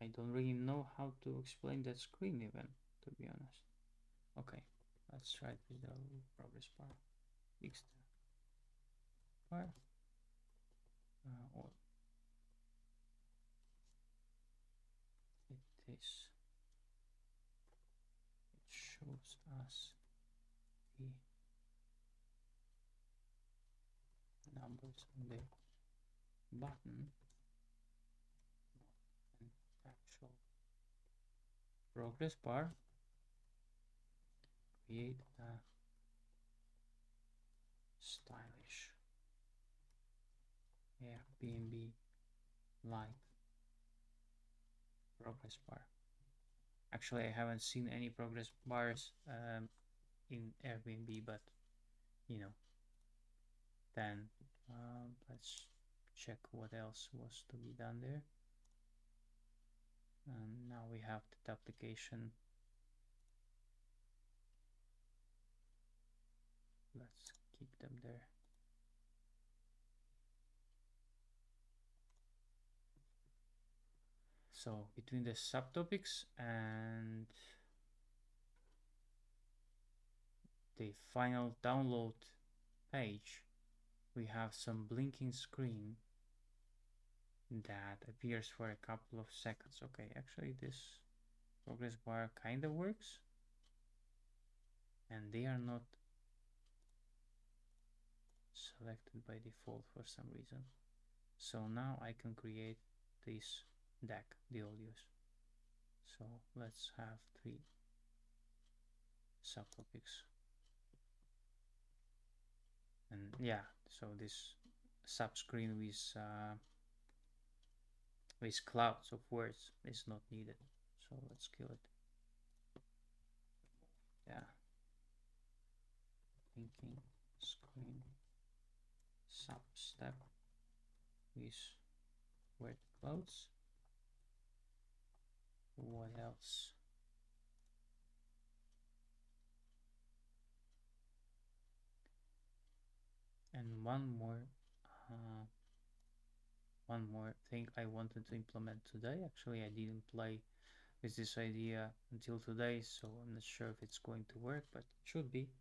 I don't really know how to explain that screen even, to be honest. Okay, let's try it with the progress bar. Fix the bar. Or it shows us the numbers on the button, not an actual progress bar. Create a stylish Airbnb like progress bar. Actually, I haven't seen any progress bars in Airbnb, but you know, then let's check what else was to be done there. And now we have the application. Let's keep them there. So between the subtopics and the final download page, we have some blinking screen that appears for a couple of seconds. Okay, actually this progress bar kind of works, and they are not selected by default for some reason. So now I can create this deck, the audios. So let's have 3 subtopics. And yeah, so this subscreen with clouds of words is not needed. So let's kill it. Yeah. Thinking screen sub step with word clouds. What else? And one more thing I wanted to implement today. Actually, I didn't play with this idea until today, so I'm not sure if it's going to work, but it should be.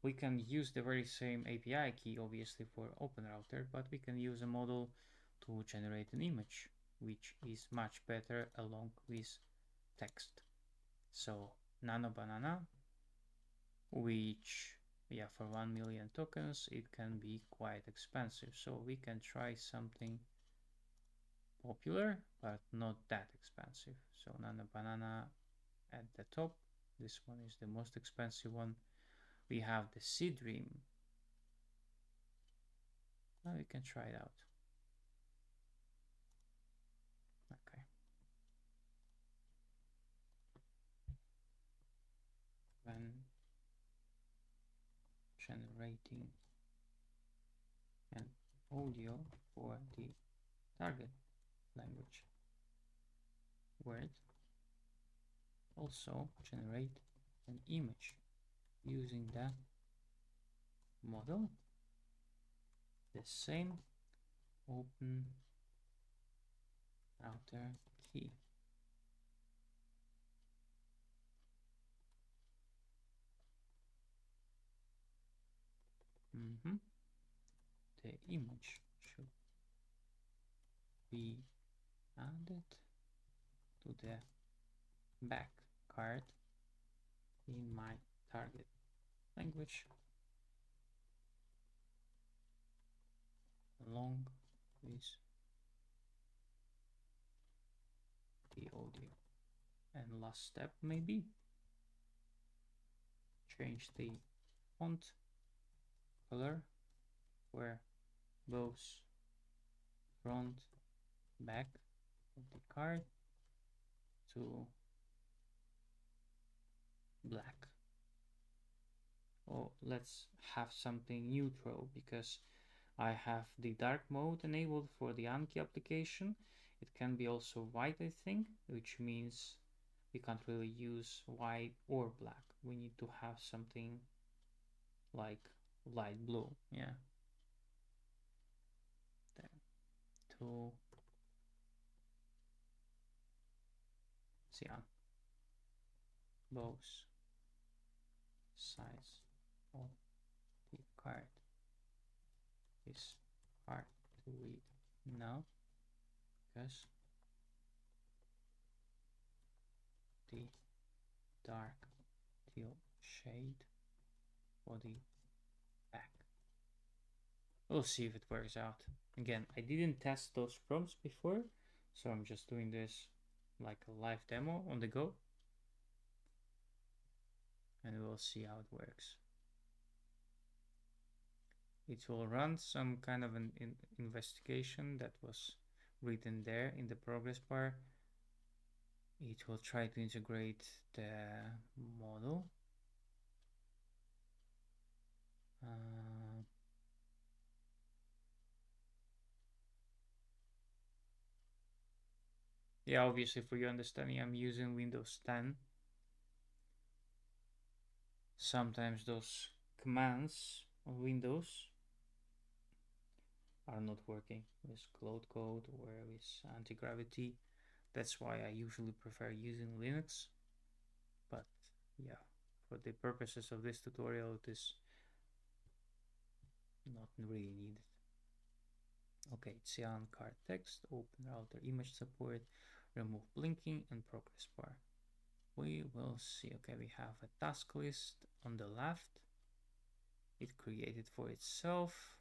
We can use the very same API key, obviously, for OpenRouter, but we can use a model to generate an image, which is much better along with text. So Nano Banana, which, yeah, for 1 million tokens, it can be quite expensive. So we can try something popular, but not that expensive. So Nano Banana at the top. This one is the most expensive one. We have the Sea Dream. Now we can try it out. Okay. When generating an audio for the target language word, also generate an image using the model, the same OpenRouter key. The image should be added to the back card in my target language along with the audio. And last step, maybe change the font color where both front, back of the card to black. Oh, let's have something neutral because I have the dark mode enabled for the Anki application. It can be also white, I think, which means we can't really use white or black. We need to have something like light blue, yeah. Then to cyan, both sides of the card is hard to read now because the dark teal shade for the back. We'll see if it works out. Again, I didn't test those prompts before, so I'm just doing this like a live demo on the go, and we'll see how it works. It will run some kind of an investigation that was written there in the progress bar. It will try to integrate the model. Yeah, obviously for your understanding, I'm using Windows 10. Sometimes those commands on Windows are not working with Cloud Code or with anti-gravity. That's why I usually prefer using Linux. But yeah, for the purposes of this tutorial, it is not really needed. Okay, cyan card text, OpenRouter image support, remove blinking, and progress bar. We will see. Okay, we have a task list on the left. It created for itself.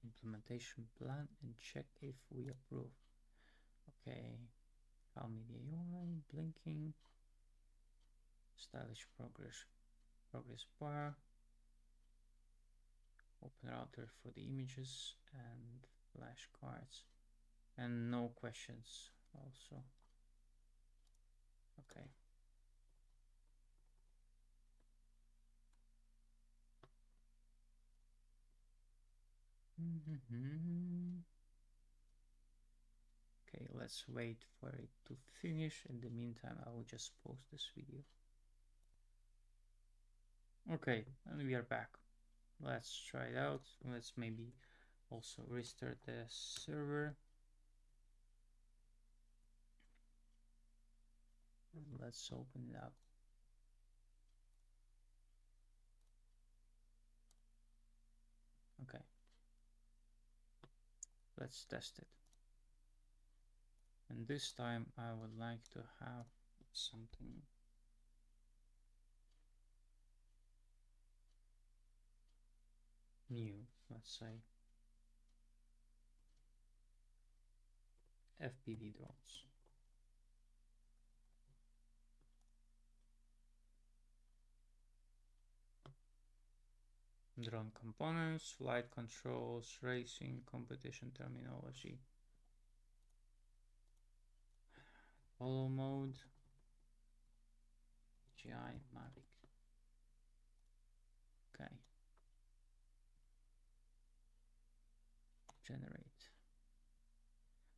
Implementation plan and check if we approve. Okay, Cal Media UI, blinking, stylish progress bar, OpenRouter for the images and flashcards, and no questions also. Okay. Okay, let's wait for it to finish. In the meantime, I will just post this video. Okay, and we are back. Let's try it out. Let's maybe also restart the server. And let's open it up. Okay, let's test it. And this time I would like to have something new. Let's say FPV drones. Drone components, flight controls, racing, competition terminology. Follow mode, GI, Mavic. Okay. Generate.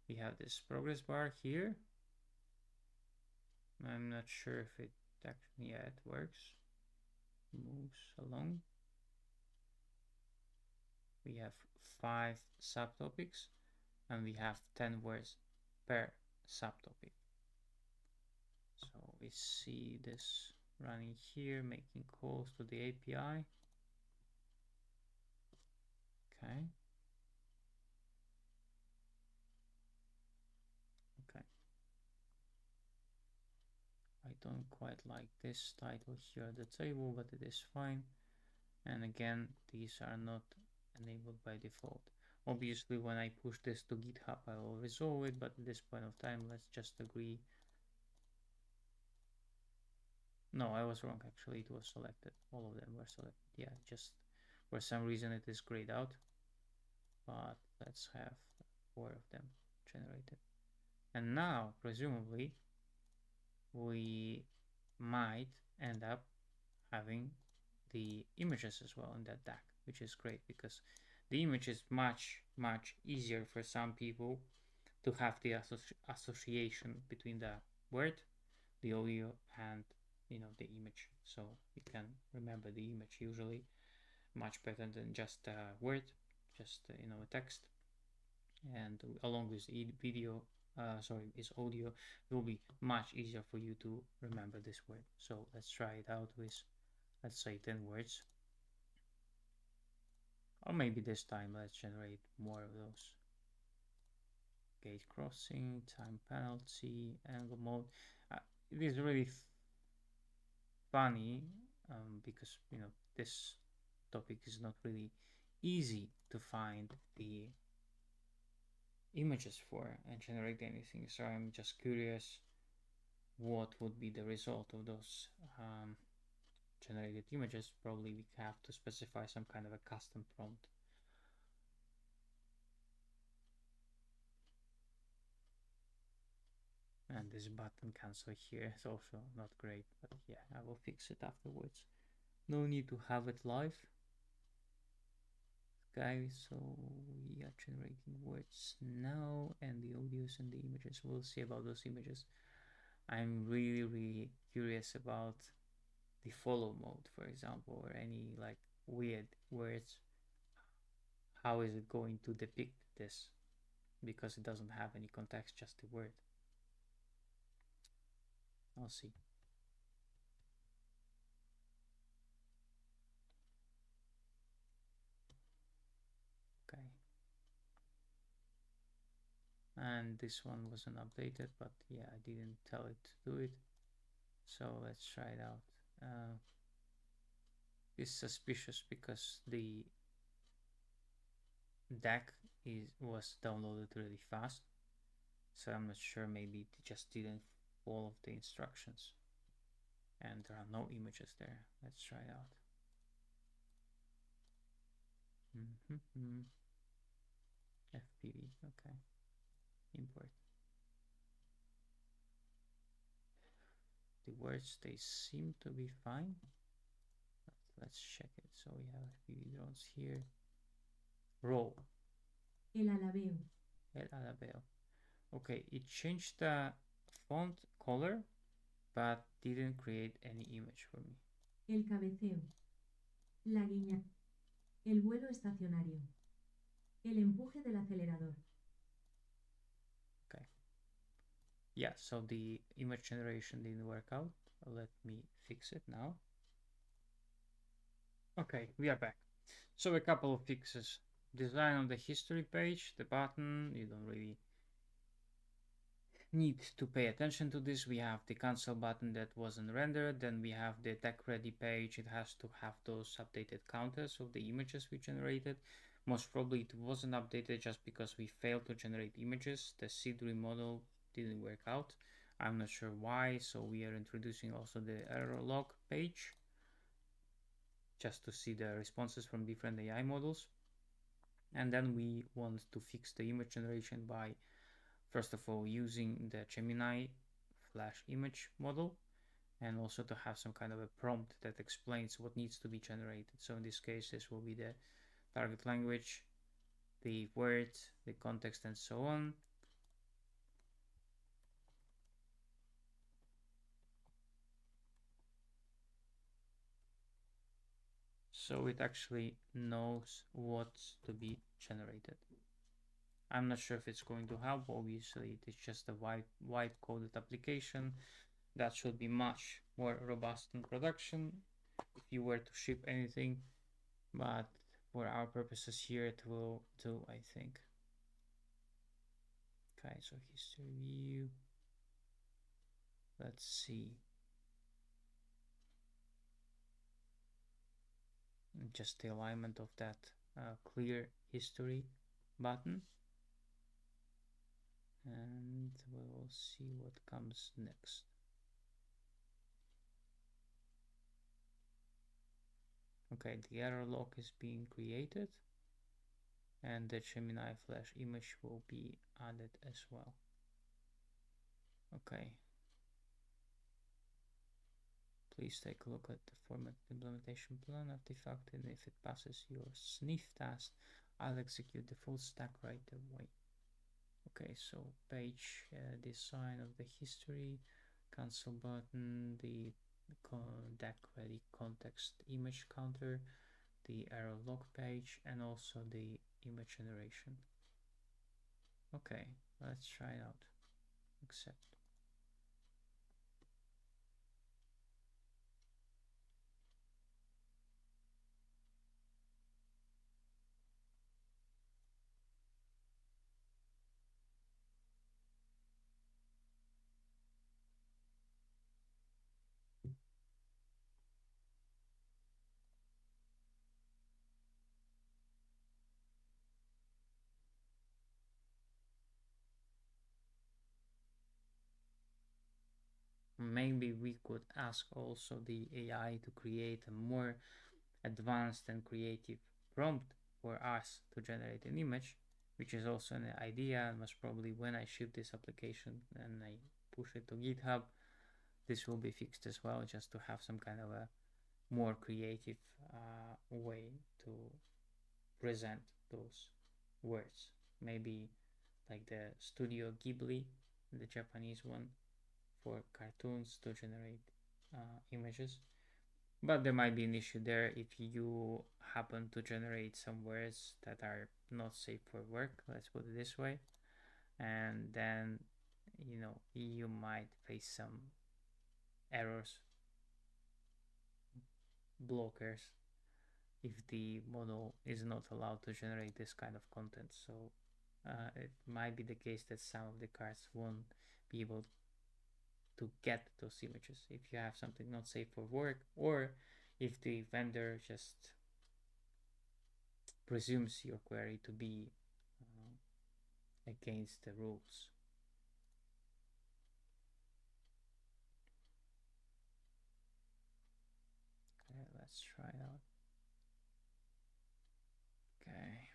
We have this progress bar here. I'm not sure if it actually, yeah, it works. Moves along. We have 5 subtopics and we have 10 words per subtopic. So we see this running here, making calls to the API. Okay. Okay. I don't quite like this title here at the table, but it is fine. And again, these are not enabled by default. Obviously, when I push this to GitHub, I will resolve it, but at this point of time, let's just agree. No, I was wrong, actually, it was selected. All of them were selected. Yeah, just for some reason it is grayed out. But let's have 4 of them generated. And now, presumably, we might end up having the images as well in that DAC, which is great because the image is much easier for some people to have the association between the word, the audio, and the image. So you can remember the image usually much better than just a word, just a text. And along with video, is audio, it will be much easier for you to remember this word. So let's try it out with, let's say, 10 words. Or maybe this time let's generate more of those. Gate crossing, time penalty, angle mode. It is really funny because this topic is not really easy to find the images for and generate anything. So I'm just curious what would be the result of those generated images. Probably we have to specify some kind of a custom prompt. And this button cancel here is also not great, but yeah, I will fix it afterwards. No need to have it live. Okay, so we are generating words now, and the audios and the images. We'll see about those images. I'm really curious about the follow mode, for example, or any like weird words. How is it going to depict this? Because it doesn't have any context, just a word. I'll see. Okay. And this one wasn't updated, but yeah, I didn't tell it to do it. So let's try it out. It's suspicious because the DAC was downloaded really fast. So I'm not sure, maybe it just didn't follow the instructions. And there are no images there. Let's try it out. FPV, okay. Import. The words, they seem to be fine. Let's check it. So we have FPV drones here. Row. El alabeo. El alabeo. Okay, it changed the font color, but didn't create any image for me. El cabeceo. La guiña. El vuelo estacionario. El empuje del acelerador. Okay. Yeah, so the image generation didn't work out. Let me fix it now. Okay, we are back. So a couple of fixes. Design of the history page, the button, you don't really need to pay attention to this. We have the cancel button that wasn't rendered, then we have the deck ready page. It has to have those updated counters of the images we generated. Most probably it wasn't updated just because we failed to generate images. The seed remodel didn't work out. I'm not sure why, so we are introducing also the error log page just to see the responses from different AI models. And then we want to fix the image generation by first of all using the Gemini flash image model, and also to have some kind of a prompt that explains what needs to be generated. So in this case, this will be the target language, the words, the context, and so on. So it actually knows what's to be generated. I'm not sure if it's going to help. Obviously, it is just a wide coded application that should be much more robust in production if you were to ship anything, but for our purposes here it will do, I think. Okay, so history view, let's see, just the alignment of that clear history button, and we'll see what comes next. Okay, the error log is being created, and the Gemini Flash image will be added as well. Okay. Please take a look at the format implementation plan artifact, and if it passes your sniff test, I'll execute the full stack right away. Okay, so page design of the history, cancel button, the deck ready context image counter, the error log page, and also the image generation. Okay, let's try it out. Accept. Maybe we could ask also the AI to create a more advanced and creative prompt for us to generate an image, which is also an idea. And most probably when I ship this application and I push it to GitHub, this will be fixed as well, just to have some kind of a more creative way to present those words. Maybe like the Studio Ghibli, the Japanese one, for cartoons to generate images. But there might be an issue there if you happen to generate some words that are not safe for work, let's put it this way. And then, you might face some errors, blockers, if the model is not allowed to generate this kind of content. So it might be the case that some of the cards won't be able to get those images if you have something not safe for work, or if the vendor just presumes your query to be against the rules. Okay, let's try it out. Okay.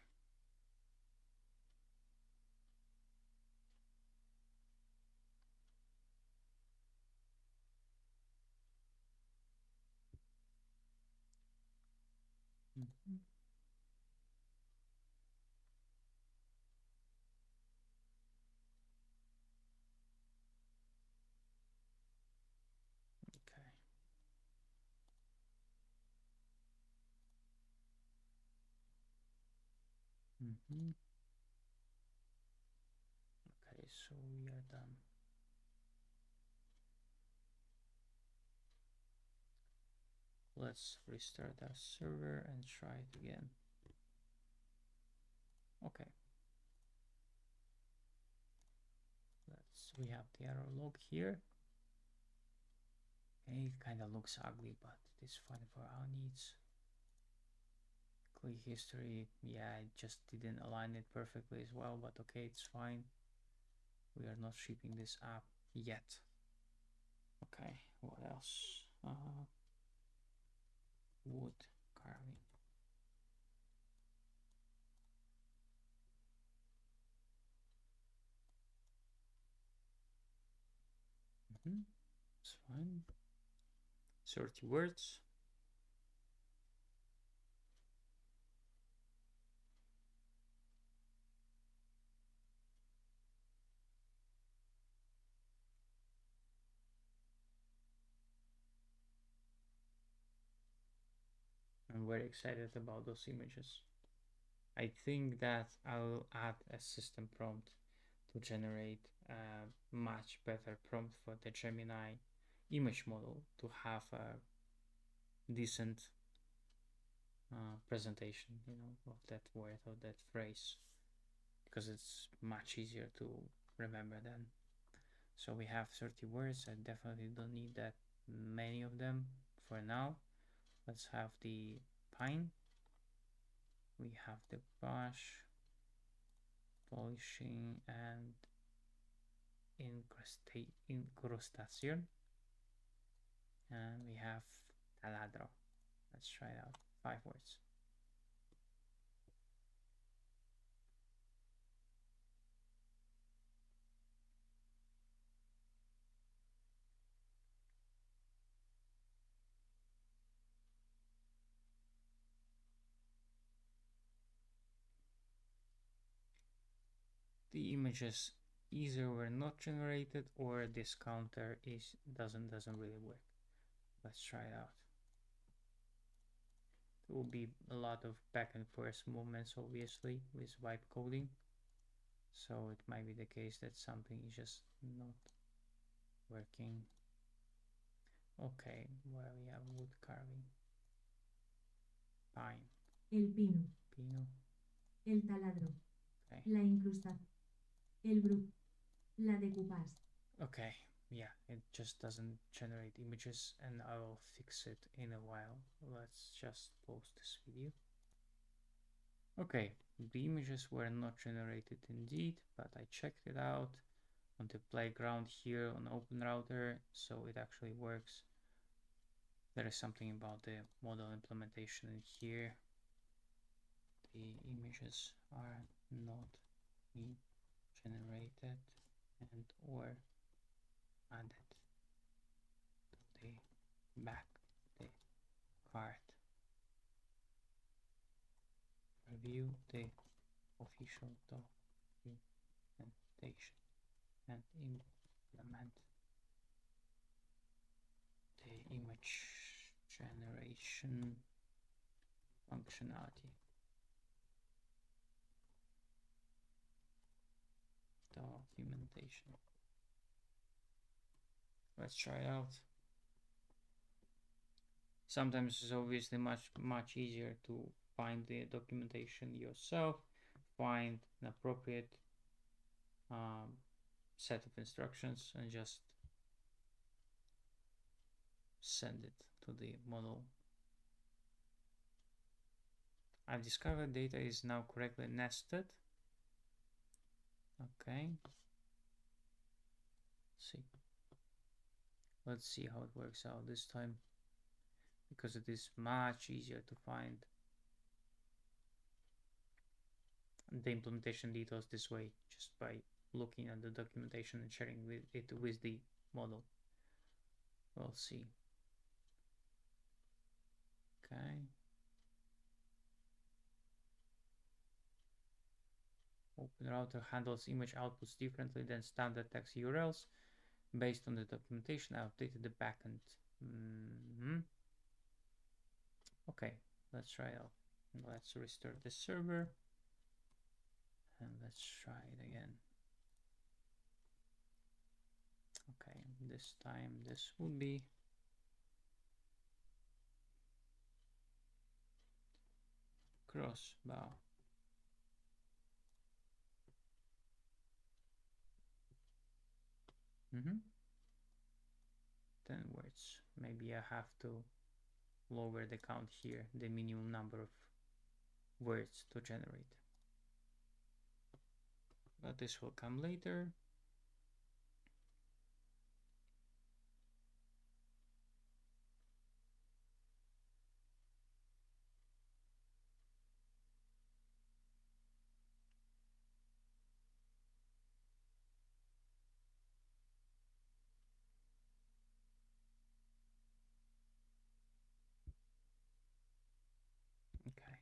Mm-hmm. Okay. Mm-hmm. Okay, so we are done. Let's restart our server and try it again. Okay. We have the error log here. Okay, it kind of looks ugly, but it is fine for our needs. Click history, yeah, I just didn't align it perfectly as well, but okay, it's fine. We are not shipping this app yet. Okay, what else? Wood carving. It's fine. 30 words. I'm very excited about those images. I think that I'll add a system prompt to generate a much better prompt for the Gemini image model to have a decent presentation, of that word or that phrase, because it's much easier to remember then. So we have 30 words. I definitely don't need that many of them for now. Let's have the pine. We have the brush, polishing, and incrustation. And we have taladro. Let's try it out. 5 words. The images either were not generated or this counter doesn't really work. Let's try it out. There will be a lot of back and forth movements, obviously, with wipe coding. So it might be the case that something is just not working. Okay, where we have wood carving. Pine. El pino. Pino. El taladro. Okay. La incrustación. El brut. La decoupage. Okay, yeah, it just doesn't generate images, and I will fix it in a while. Let's just post this video. Okay, the images were not generated indeed, but I checked it out on the playground here on OpenRouter, so it actually works. There is something about the model implementation in here. The images are not being generated and or added to the back the card. Review the official documentation and implement the image generation functionality. Documentation. Let's try it out. Sometimes it's obviously much easier to find the documentation yourself, find an appropriate set of instructions, and just send it to the model. I've discovered data is now correctly nested. Okay. Let's see how it works out this time, because it is much easier to find the implementation details this way, just by looking at the documentation and sharing it with the model. We'll see. Okay. OpenRouter handles image outputs differently than standard text URLs. Based on the documentation, I updated the backend. Okay, let's try it out. Let's restart the server and let's try it again. Okay, this time this would be crossbow. 10 words. Maybe I have to lower the count here, the minimum number of words to generate. But this will come later. Okay,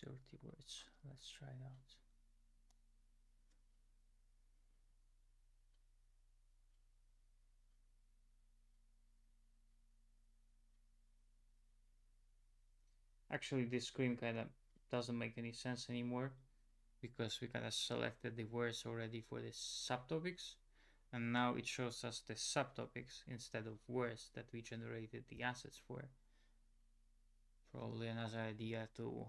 30 words. Let's try it out. Actually, this screen kind of doesn't make any sense anymore because we kind of selected the words already for the subtopics, and now it shows us the subtopics instead of words that we generated the assets for. Probably another idea to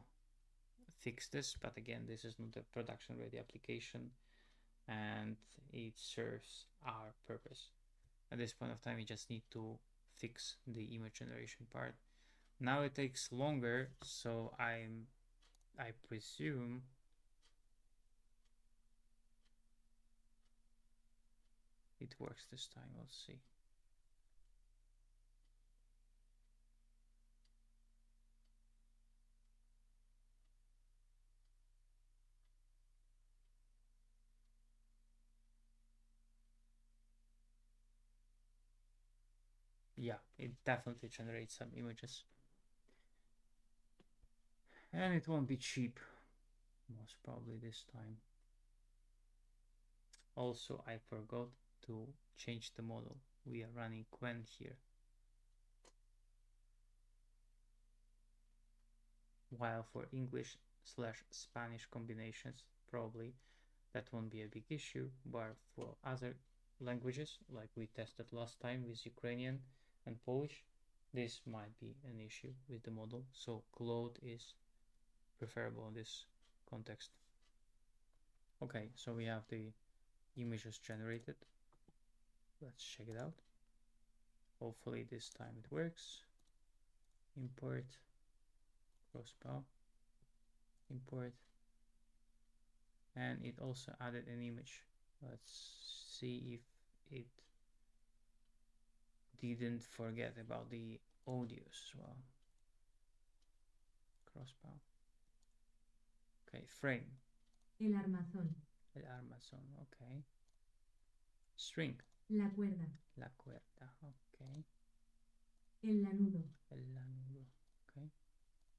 fix this, but again, this is not a production ready application and it serves our purpose. At this point of time, we just need to fix the image generation part. Now it takes longer, so I presume it works this time. Let's see. Yeah, it definitely generates some images. And it won't be cheap, most probably this time. Also, I forgot to change the model. We are running Quen here. While for English/Spanish combinations, probably that won't be a big issue, but for other languages, like we tested last time with Ukrainian and Polish, this might be an issue with the model. So Claude is preferable in this context. Okay, so we have the images generated. Let's check it out. Hopefully this time it works. Import, crossbow, import, and it also added an image. Let's see if it didn't forget about the audios as well. Crossbow. Okay, frame. El armazón. El armazón, okay. String. La cuerda. La cuerda, okay. El lanudo. El lanudo, okay.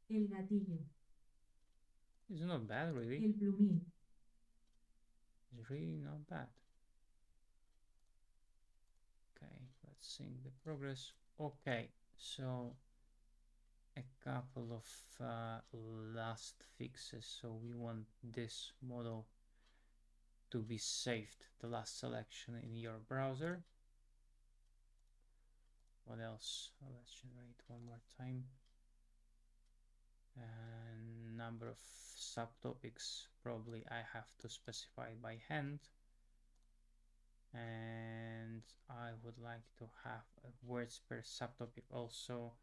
El gatillo. It's not bad, really. El plumín. It's really not bad. Okay, let's sync the progress. Okay, so a couple of last fixes. So we want this model to be saved, the last selection in your browser. What else? Let's generate one more time. And number of subtopics, probably I have to specify by hand. And I would like to have words per subtopic also,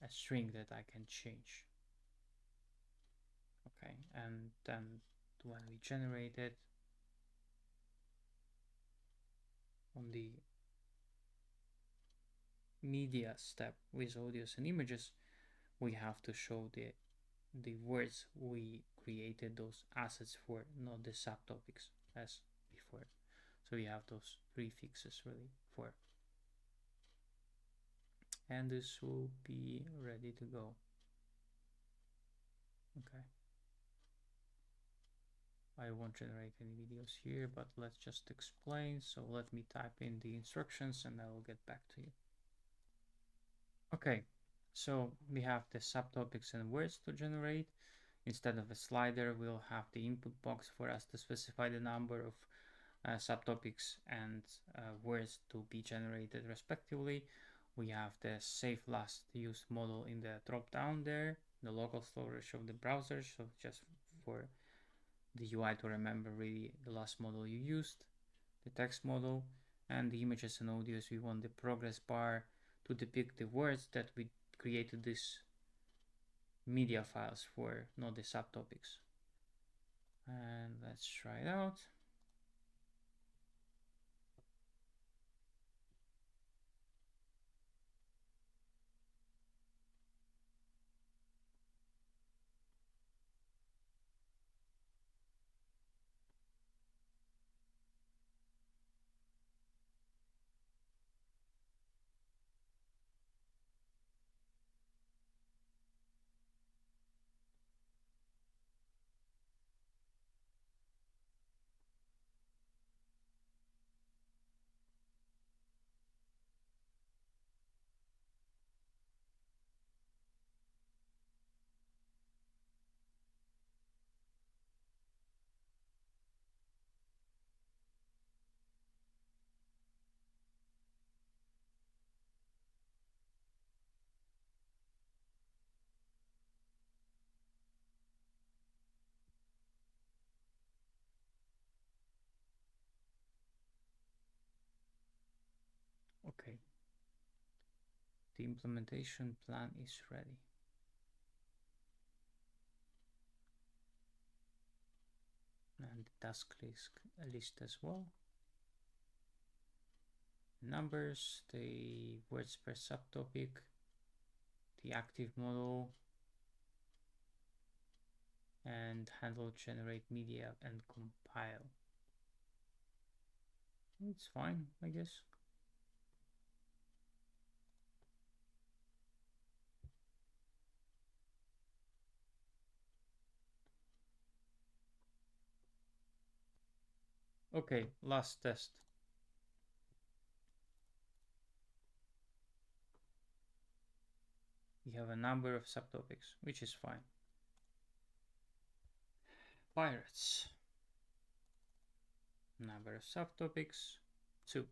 a string that I can change. Okay, and then when we generate it on the media step with audios and images, we have to show the words we created those assets for, not the subtopics as before. So we have those prefixes really for, and this will be ready to go. Okay, I won't generate any videos here, but let's just explain. So let me type in the instructions and I will get back to you. Okay, so we have the subtopics and words to generate. Instead of a slider, we'll have the input box for us to specify the number of subtopics and words to be generated respectively. We have the save last used model in the drop down there, the local storage of the browser, so just for the UI to remember really the last model you used, the text model, and the images and audios. We want the progress bar to depict the words that we created these media files for, not the subtopics. And let's try it out. Okay, the implementation plan is ready. And the task list as well. Numbers, the words per subtopic, the active model, and handle generate media and compile. It's fine, I guess. Okay, last test. We have a number of subtopics, which is fine. Pirates. Number of subtopics, 2.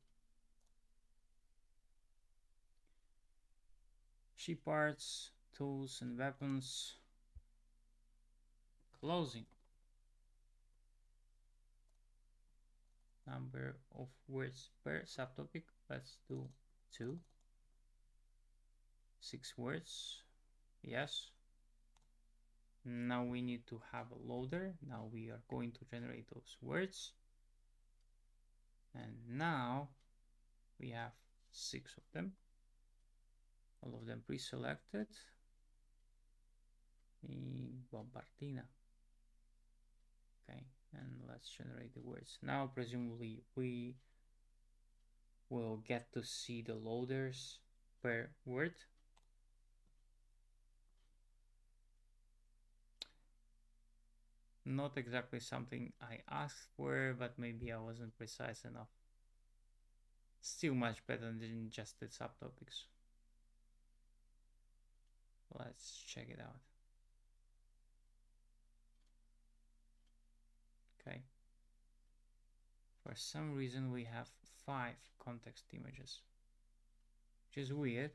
Ship parts, tools and weapons. Closing. Number of words per subtopic, let's do 2. 6 words, yes. Now we need to have a loader. Now we are going to generate those words. And now we have 6 of them. All of them pre-selected. Bombardina. Okay, and let's generate the words. Now presumably we will get to see the loaders per word. Not exactly something I asked for, but maybe I wasn't precise enough. Still much better than just the subtopics. Let's check it out. Okay. For some reason we have 5 context images, which is weird.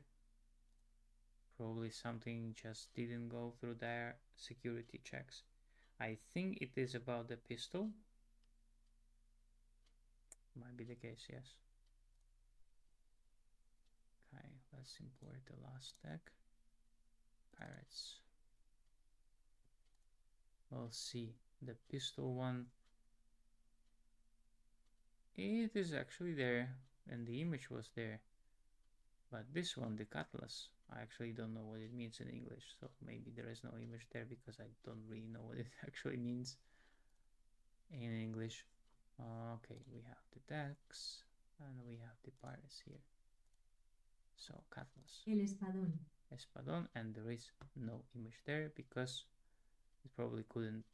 Probably something just didn't go through their security checks. I think it is about the pistol. Might be the case, yes. Okay, let's import the last tag. Pirates. We'll see. The pistol one, it is actually there, and the image was there. But this one, the cutlass, I actually don't know what it means in English, so maybe there is no image there because I don't really know what it actually means in English. Okay, we have the text and we have the pirates here. So cutlass. El espadón. Espadón, and there is no image there because it probably couldn't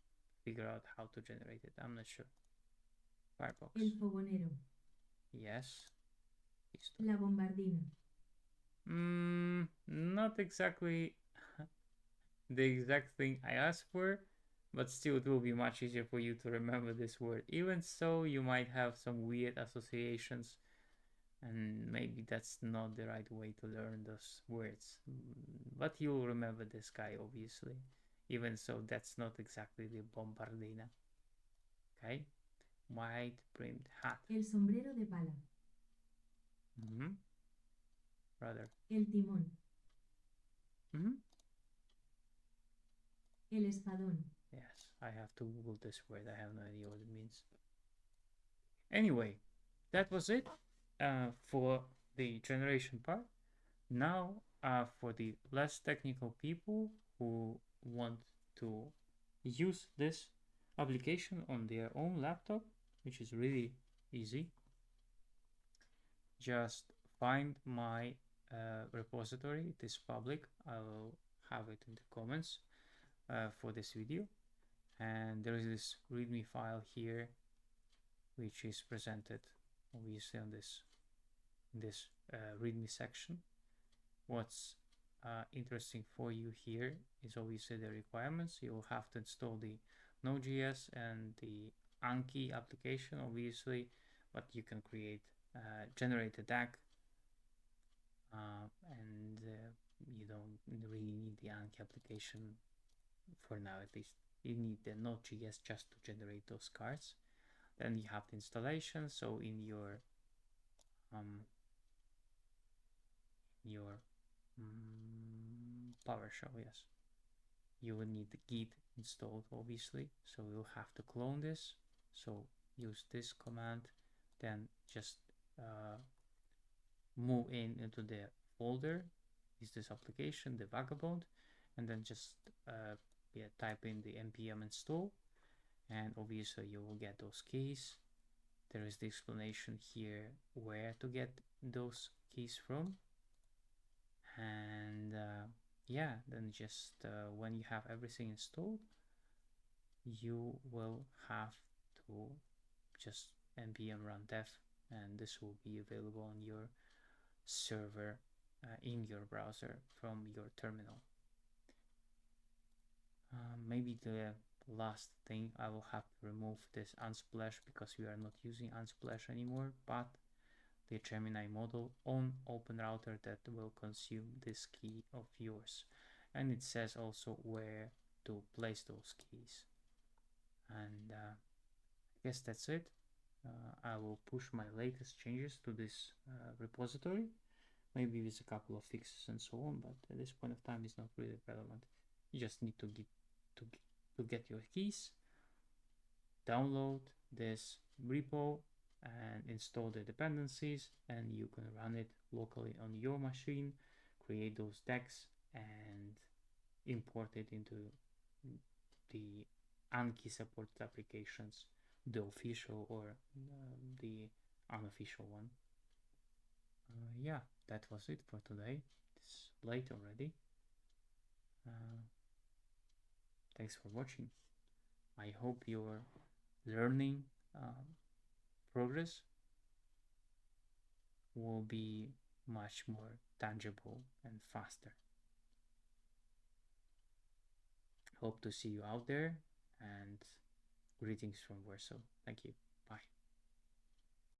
figure out how to generate it. I'm not sure. Firefox. El fogonero. Yes. La bombardina. Not exactly the exact thing I asked for, but still it will be much easier for you to remember this word. Even so, you might have some weird associations, and maybe that's not the right way to learn those words. But you'll remember this guy, obviously. Even so, that's not exactly the bombardina. Okay, wide brimmed hat. El sombrero de pala. Rather. El timón. El espadón. Yes, I have to Google this word. I have no idea what it means. Anyway, that was it for the generation part. Now, for the less technical people who want to use this application on their own laptop, which is really easy, just find my repository. It is public. I will have it in the comments for this video. And there is this README file here, which is presented obviously on this README section. What's interesting for you here is obviously the requirements. You will have to install the Node.js and the Anki application, obviously, but you can generate a DAG, and you don't really need the Anki application for now, at least. You need the Node.js just to generate those cards. Then you have the installation. So in your PowerShell, yes, you will need the Git installed, obviously. So you'll have to clone this. So use this command, then just move into the folder, is this application, the Vagabond, and then just type in the npm install, and obviously you will get those keys. There is the explanation here where to get those keys from, and yeah, then just when you have everything installed, you will have to just npm run dev, and this will be available on your server in your browser from your terminal. Maybe the last thing, I will have to remove this Unsplash because we are not using Unsplash anymore, but the Gemini model on OpenRouter that will consume this key of yours, and it says also where to place those keys. And I guess that's it. I will push my latest changes to this repository, maybe with a couple of fixes and so on, but at this point of time it's not really relevant. You just need to get your keys, download this repo and install the dependencies, and you can run it locally on your machine, create those decks and import it into the Anki supported applications, the official or the unofficial one. Yeah, that was it for today. It's late already. Thanks for watching. I hope your learning progress will be much more tangible and faster. Hope to see you out there, and greetings from Warsaw. Thank you. Bye.